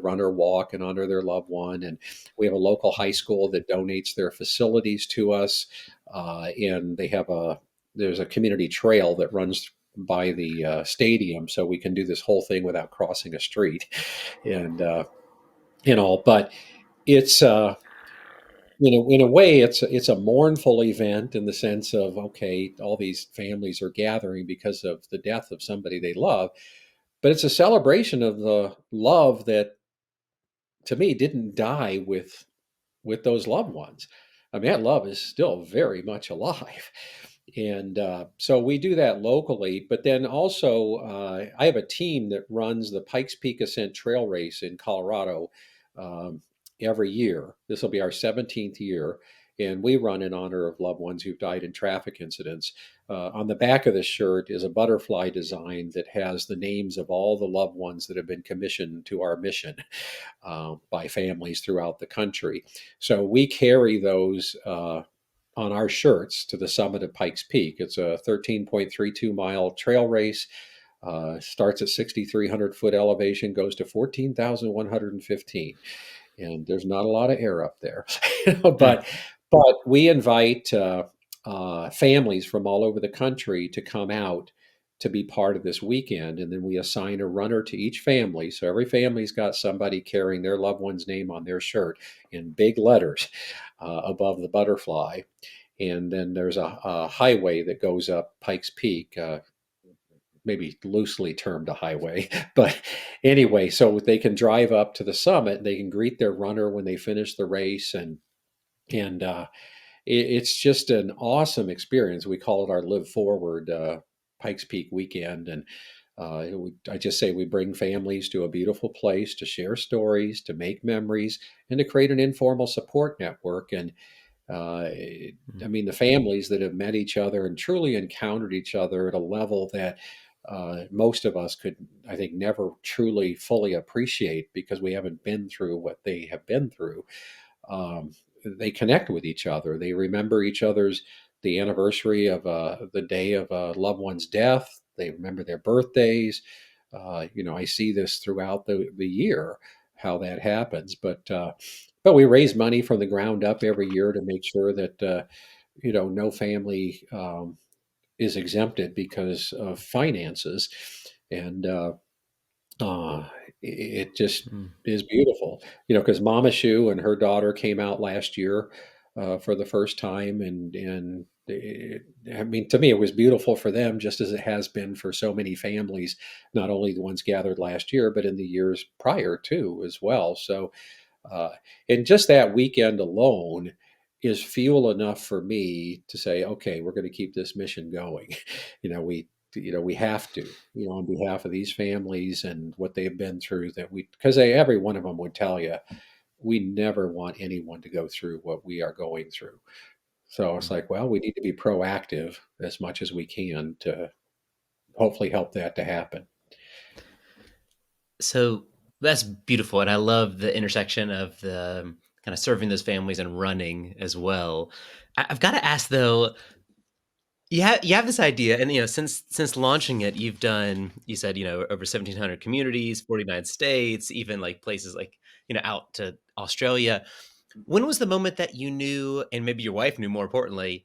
run or walk and honor their loved one. And we have a local high school that donates their facilities to us, and there's a community trail that runs by the stadium, so we can do this whole thing without crossing a street, and all. But it's in a way, it's a mournful event in the sense of, okay, all these families are gathering because of the death of somebody they love, but it's a celebration of the love that, to me, didn't die with those loved ones. I mean, that love is still very much alive. And so we do that locally, but then also I have a team that runs the Pikes Peak Ascent Trail Race in Colorado um, every year. This will be our 17th year, and we run in honor of loved ones who've died in traffic incidents. On the back of the shirt is a butterfly design that has the names of all the loved ones that have been commissioned to our mission by families throughout the country. So we carry those on our shirts to the summit of Pikes Peak. It's a 13.32-mile trail race. Starts at 6,300 foot elevation, goes to 14,115, and there's not a lot of air up there. Mm. But we invite families from all over the country to come out to be part of this weekend, and then we assign a runner to each family. So every family's got somebody carrying their loved one's name on their shirt in big letters above the butterfly. And then there's a highway that goes up Pikes Peak, maybe loosely termed a highway. But anyway, so they can drive up to the summit. They can greet their runner when they finish the race, and it's just an awesome experience. We call it our Live Forward Pikes Peak weekend, and I just say we bring families to a beautiful place to share stories, to make memories, and to create an informal support network. And uh, I Mm. mean, the families that have met each other and truly encountered each other at a level that most of us could, I think, never truly fully appreciate because we haven't been through what they have been through. Um, they connect with each other. They remember each other's the anniversary of the day of a loved one's death. They remember their birthdays. I see this throughout the year how that happens. But we raise money from the ground up every year to make sure that no family is exempted because of finances, and it just Mm. is beautiful, because Mama Shu and her daughter came out last year for the first time, and I mean, to me, it was beautiful for them, just as it has been for so many families, not only the ones gathered last year, but in the years prior too, as well. So, uh, and just that weekend alone is fuel enough for me to say, okay, we're going to keep this mission going. We have to, on behalf of these families and what they've been through, that because every one of them would tell you, we never want anyone to go through what we are going through. So it's Mm. like, well, we need to be proactive as much as we can to hopefully help that to happen. So that's beautiful, and I love the intersection of the kind of serving those families and running as well. I've got to ask though, you have this idea, and since launching it, you've done, you said, over 1,700 communities, 49 states, even like places like out to Australia. When was the moment that you knew, and maybe your wife knew more importantly,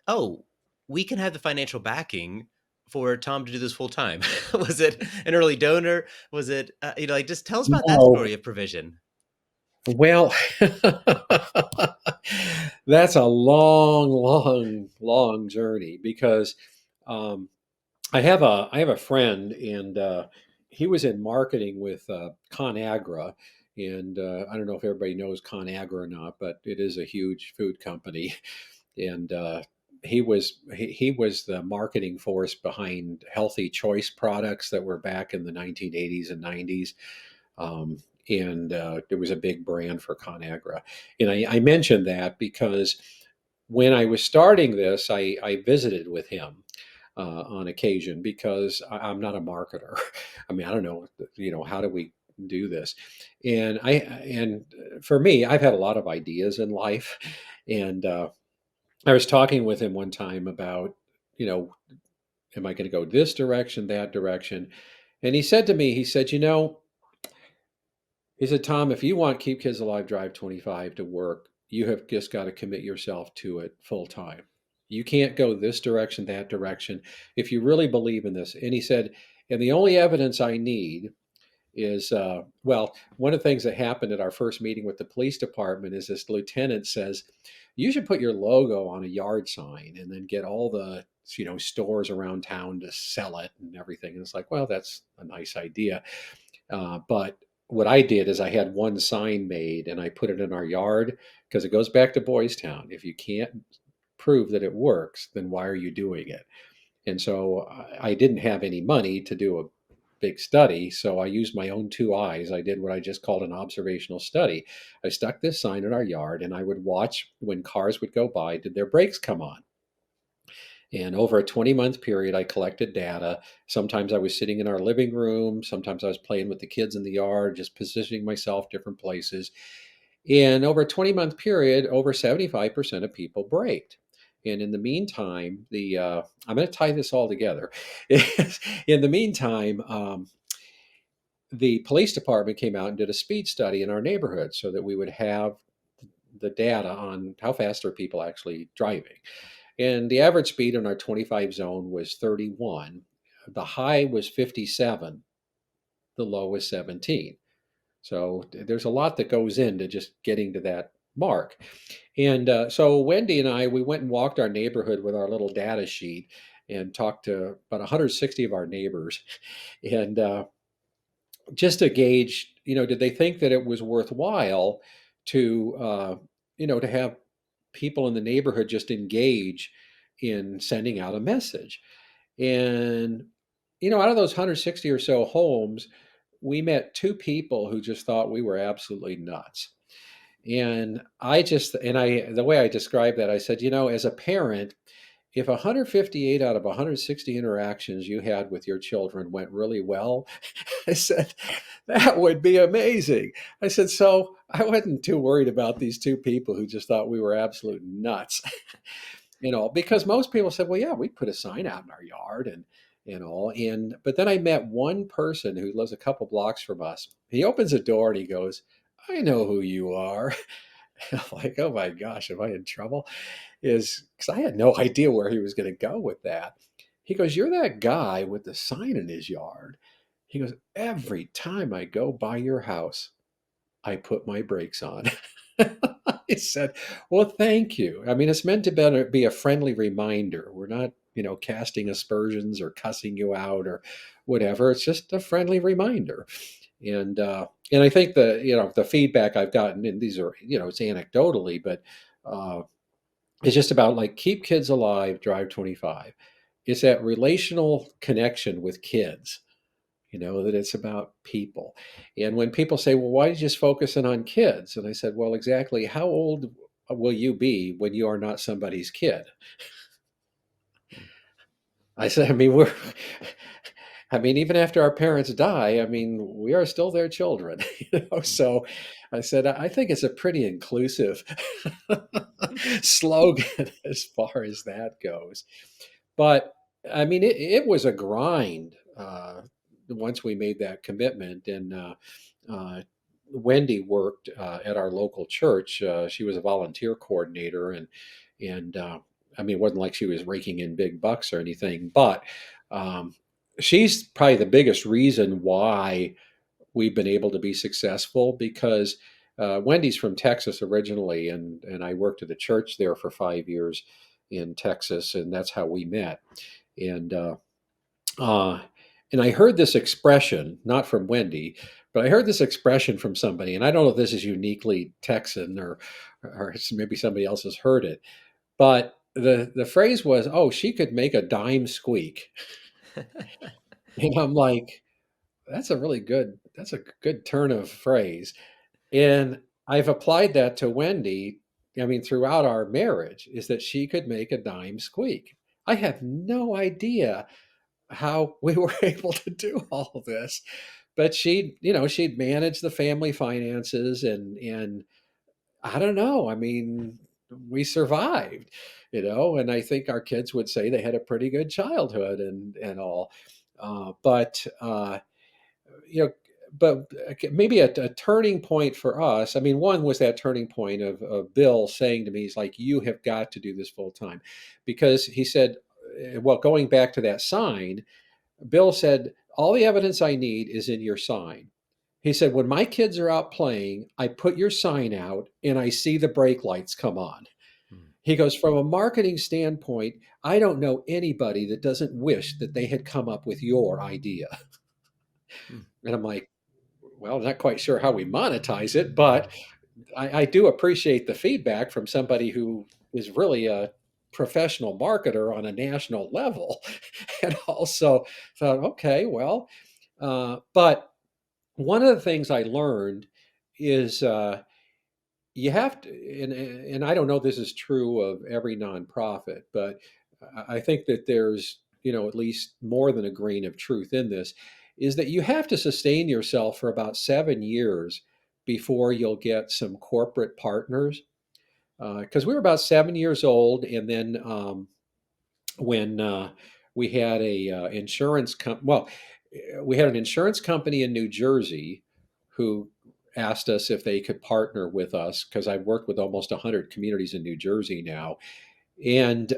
oh, we can have the financial backing for Tom to do this full time? Was it an early donor? Was it, like, just tell us about that No. story of provision. Well, that's a long, long, long journey because um, I have a friend, and he was in marketing with ConAgra, and I don't know if everybody knows ConAgra or not, but it is a huge food company, and he was the marketing force behind Healthy Choice products that were back in the 1980s and 90s. Um, and it was a big brand for ConAgra. And I mentioned that because when I was starting this, I visited with him on occasion because I'm not a marketer. I mean, I don't know, how do we do this? And for me, I've had a lot of ideas in life, and I was talking with him one time about, you know, am I going to go this direction, that direction? And he said to me, he said, he said, Tom, if you want Keep Kids Alive Drive 25 to work, you have just got to commit yourself to it full time. You can't go this direction, that direction, if you really believe in this. And he said, and the only evidence I need is, well, one of the things that happened at our first meeting with the police department is this lieutenant says, you should put your logo on a yard sign and then get all the stores around town to sell it and everything. And it's like, well, that's a nice idea. But what I did is I had one sign made and I put it in our yard because it goes back to Boys Town. If you can't prove that it works, then why are you doing it? And so I didn't have any money to do a big study, so I used my own two eyes. I did what I just called an observational study. I stuck this sign in our yard and I would watch when cars would go by, did their brakes come on? And over a 20-month period, I collected data. Sometimes I was sitting in our living room. Sometimes I was playing with the kids in the yard, just positioning myself different places. And over a 20-month period, over 75% of people braked. And in the meantime, I'm going to tie this all together. In the meantime, the police department came out and did a speed study in our neighborhood so that we would have the data on how fast are people actually driving. And the average speed in our 25 zone was 31. The high was 57. The low was 17. So there's a lot that goes into just getting to that mark. And so Wendy and I, we went and walked our neighborhood with our little data sheet and talked to about 160 of our neighbors. And just to gauge, did they think that it was worthwhile to, to have people in the neighborhood just engage in sending out a message? And, out of those 160 or so homes, we met two people who just thought we were absolutely nuts. And the way I described that, I said, as a parent, if 158 out of 160 interactions you had with your children went really well, I said, that would be amazing. I said, so I wasn't too worried about these two people who just thought we were absolute nuts, because most people said, well, yeah, we put a sign out in our yard but then I met one person who lives a couple blocks from us. He opens the door and he goes, I know who you are. I'm like, oh my gosh, am I in trouble? Is because I had no idea where he was going to go with that. He goes, you're that guy with the sign in his yard. He goes, every time I go by your house, I put my brakes on. I said, well, thank you. I mean, it's meant to be a friendly reminder. We're not, casting aspersions or cussing you out or whatever. It's just a friendly reminder. And I think the feedback I've gotten, and these are, it's anecdotally, but it's just about like keep kids alive, drive 25. It's that relational connection with kids, that it's about people. And when people say, well, why are you just focusing on kids? And I said, well, exactly. How old will you be when you are not somebody's kid? I said, I mean, even after our parents die, I mean, we are still their children, So I said, I think it's a pretty inclusive slogan as far as that goes. But I mean, it was a grind once we made that commitment. And uh, Wendy worked at our local church. She was a volunteer coordinator, and I mean, it wasn't like she was raking in big bucks or anything, but um, she's probably the biggest reason why we've been able to be successful because Wendy's from Texas originally, and I worked at a church there for 5 years in Texas, and that's how we met. And uh, and I heard this expression, not from Wendy, but I heard this expression from somebody, and I don't know if this is uniquely Texan or maybe somebody else has heard it, but the phrase was, "Oh, she could make a dime squeak," and I'm like, that's a good turn of phrase. And I've applied that to Wendy. I mean, throughout our marriage, is that she could make a dime squeak. I have no idea how we were able to do all of this, but she'd manage the family finances and I don't know. I mean, we survived, and I think our kids would say they had a pretty good childhood and all. But you know, but maybe a turning point for us. I mean, one was that turning point of Bill saying to me, he's like, you have got to do this full time. Because he said, well, going back to that sign, Bill said, all the evidence I need is in your sign. He said, when my kids are out playing, I put your sign out and I see the brake lights come on. He goes, from a marketing standpoint, I don't know anybody that doesn't wish that they had come up with your idea. Hmm. And I'm like, well, not quite sure how we monetize it, but I do appreciate the feedback from somebody who is really a professional marketer on a national level. And also thought, okay, well, but one of the things I learned is you have to, and I don't know if this is true of every nonprofit, but I think that there's, at least more than a grain of truth in this, is that you have to sustain yourself for about 7 years before you'll get some corporate partners. Because we were about 7 years old, and then when we had a insurance well, we had an insurance company in New Jersey who asked us if they could partner with us, because I've worked with almost 100 communities in New Jersey now, and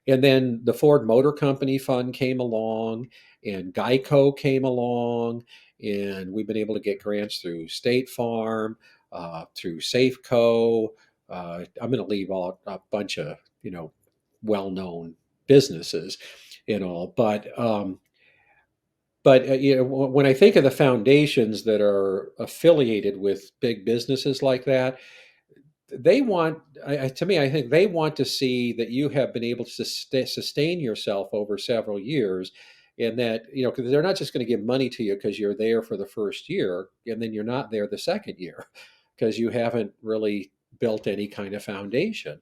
then the Ford Motor Company Fund came along, and Geico came along, and we've been able to get grants through State Farm, through Safeco. I'm going to leave a bunch of well-known businesses and all, but when I think of the foundations that are affiliated with big businesses like that, they want, to me, I think they want to see that you have been able to sustain yourself over several years, and that, because they're not just going to give money to you because you're there for the first year and then you're not there the second year because you haven't really built any kind of foundation.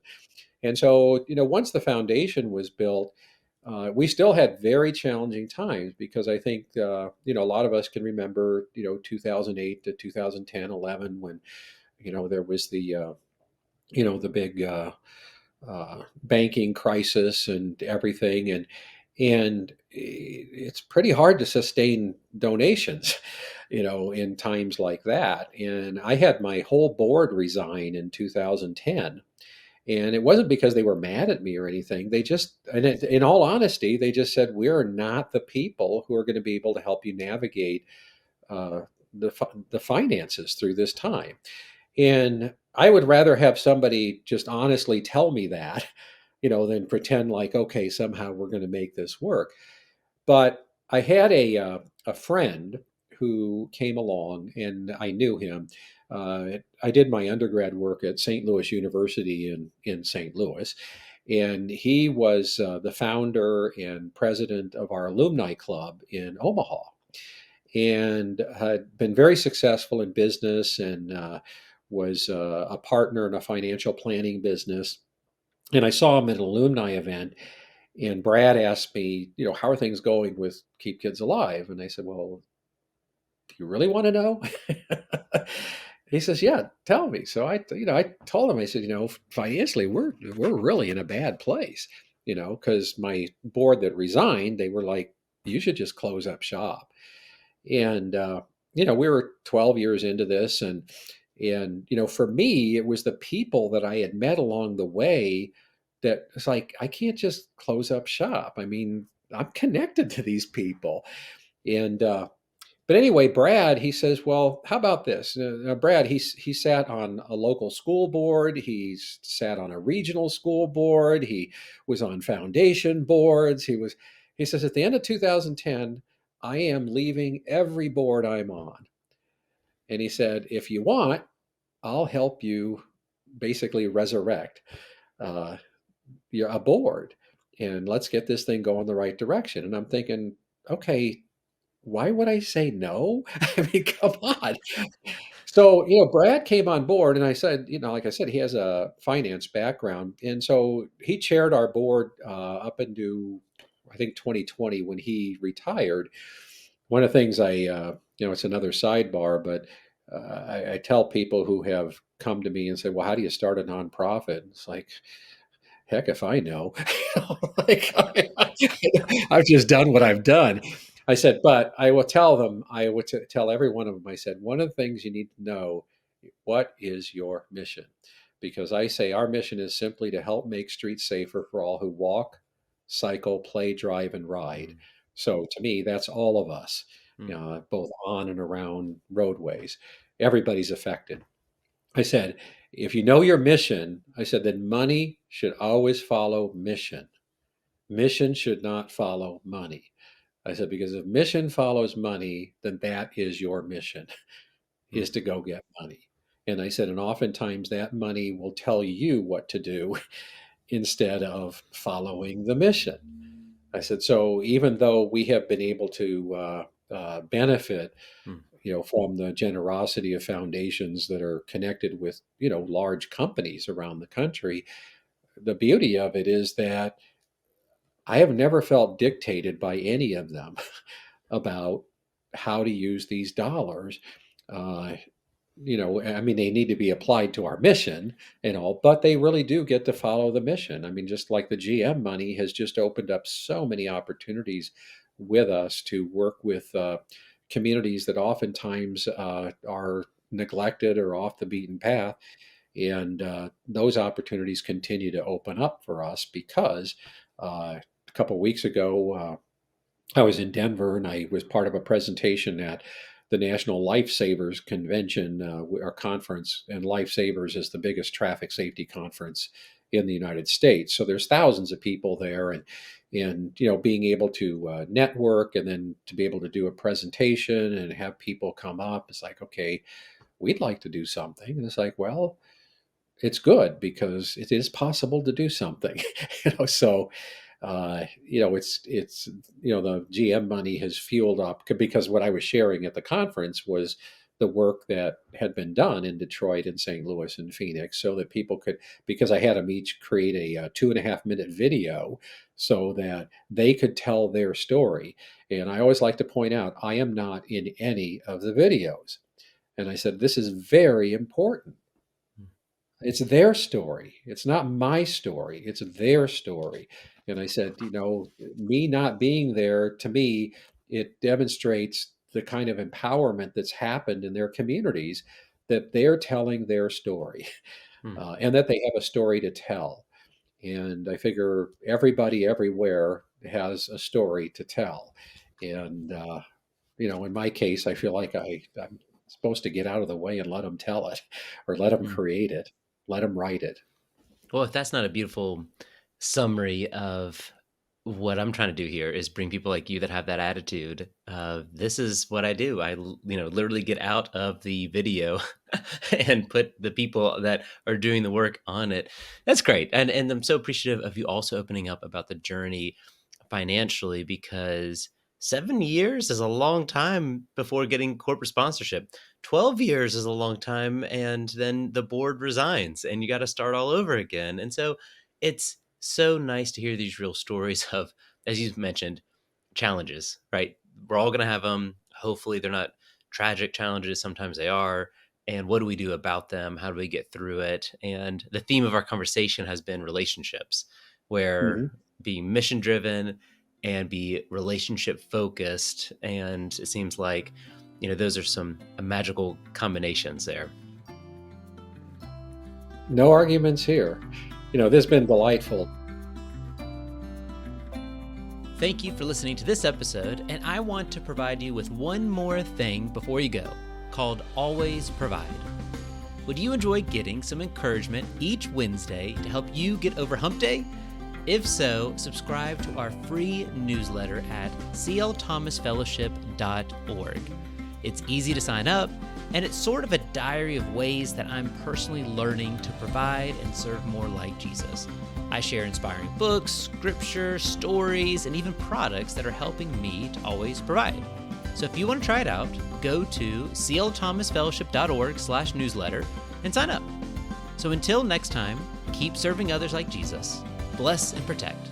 And so, once the foundation was built, we still had very challenging times, because I think, a lot of us can remember, 2008 to 2010, 11, when, there was the big banking crisis and everything. And it's pretty hard to sustain donations, in times like that. And I had my whole board resign in 2010, and it wasn't because they were mad at me or anything. They just, and in all honesty, they just said, we're not the people who are going to be able to help you navigate uh, the finances through this time. And I would rather have somebody just honestly tell me that, than pretend like, okay, somehow we're going to make this work. But I had a friend who came along, and I knew him. I did my undergrad work at St. Louis University in St. Louis, and he was the founder and president of our alumni club in Omaha, and had been very successful in business, and was a partner in a financial planning business. And I saw him at an alumni event, and Brad asked me, how are things going with Keep Kids Alive? And I said, well, do you really want to know? He says, yeah, tell me. So I told him, I said, financially, we're really in a bad place, because my board that resigned, they were like, you should just close up shop. And we were 12 years into this, and for me, it was the people that I had met along the way that it's like, I can't just close up shop. I mean, I'm connected to these people. And but anyway, Brad, he says, well, how about this? Brad, he sat on a local school board. He's sat on a regional school board. He was on foundation boards. He says, at the end of 2010, I am leaving every board I'm on. And he said, if you want, I'll help you basically resurrect uh, a board, and let's get this thing going the right direction. And I'm thinking, okay, why would I say no? I mean, come on. So, Brad came on board, and I said, like I said, he has a finance background. And so he chaired our board up into, I think, 2020, when he retired. One of the things it's another sidebar, but I tell people who have come to me and said, well, how do you start a nonprofit? It's like, heck if I know. Like, I've just done what I've done. I said, but I will tell them, I would tell every one of them, I said, one of the things you need to know, what is your mission? Because I say our mission is simply to help make streets safer for all who walk, cycle, play, drive, and ride. So to me, that's all of us, Mm. both on and around roadways. Everybody's affected. I said, if you know your mission, I said, then money should always follow mission. Mission should not follow money. I said, because if mission follows money, then that is your mission, Mm, is to go get money. And I said, and oftentimes that money will tell you what to do instead of following the mission. I said, so even though we have been able to benefit, mm, from the generosity of foundations that are connected with, large companies around the country, the beauty of it is that I have never felt dictated by any of them about how to use these dollars. Uh, I mean, they need to be applied to our mission and all, but they really do get to follow the mission. I mean, just like the GM money has just opened up so many opportunities with us to work with communities that oftentimes are neglected or off the beaten path. And those opportunities continue to open up for us because a couple of weeks ago, I was in Denver and I was part of a presentation at the National Lifesavers Convention or conference. And Lifesavers is the biggest traffic safety conference in the United States. So there's thousands of people there, and being able to network and then to be able to do a presentation and have people come up. It's like, okay, we'd like to do something. And it's like, well, it's good because it is possible to do something. So it's the GM money has fueled up because what I was sharing at the conference was the work that had been done in Detroit and St. Louis and Phoenix, so that people could, because I had them each create a 2.5 minute video so that they could tell their story. And I always like to point out, I am not in any of the videos. And I said, this is very important. mm, It's their story. It's not my story. It's their story. And I said, me not being there, to me, it demonstrates the kind of empowerment that's happened in their communities, that they're telling their story mm. and that they have a story to tell. And I figure everybody everywhere has a story to tell. And, in my case, I feel like I'm supposed to get out of the way and let them tell it or let them Mm. create it, let them write it. Well, if that's not a beautiful summary of what I'm trying to do here is bring people like you that have that attitude of this is what I do. Literally get out of the video and put the people that are doing the work on it. That's great. And I'm so appreciative of you also opening up about the journey financially, because 7 years is a long time before getting corporate sponsorship. 12 years is a long time. And then the board resigns and you got to start all over again. And so it's so nice to hear these real stories of, as you mentioned, challenges, right? We're all going to have them. Hopefully, they're not tragic challenges. Sometimes they are. And what do we do about them? How do we get through it? And the theme of our conversation has been relationships, where Hmm. being mission driven and be relationship focused. And it seems like, those are some magical combinations there. No arguments here. This has been delightful. Thank you for listening to this episode, and I want to provide you with one more thing before you go, called Always Provide. Would you enjoy getting some encouragement each Wednesday to help you get over hump day? If so, subscribe to our free newsletter at clthomasfellowship.org. It's easy to sign up, and it's sort of a diary of ways that I'm personally learning to provide and serve more like Jesus. I share inspiring books, scripture, stories, and even products that are helping me to always provide. So if you want to try it out, go to clthomasfellowship.org/newsletter and sign up. So until next time, keep serving others like Jesus. Bless and protect.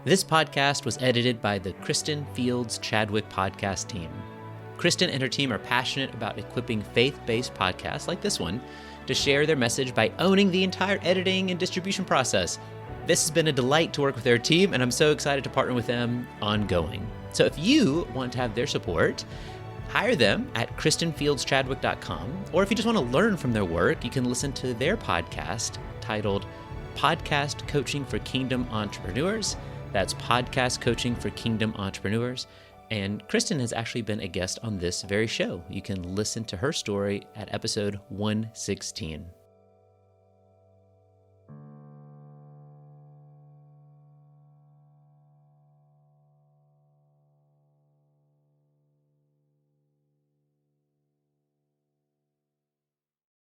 This podcast was edited by the Kristen Fields Chadwick podcast team. Kristen and her team are passionate about equipping faith-based podcasts like this one to share their message by owning the entire editing and distribution process. This has been a delight to work with their team, and I'm so excited to partner with them ongoing. So if you want to have their support, hire them at KristenFieldsChadwick.com, or if you just want to learn from their work, you can listen to their podcast titled Podcast Coaching for Kingdom Entrepreneurs. That's Podcast Coaching for Kingdom Entrepreneurs. And Kristen has actually been a guest on this very show. You can listen to her story at episode 116.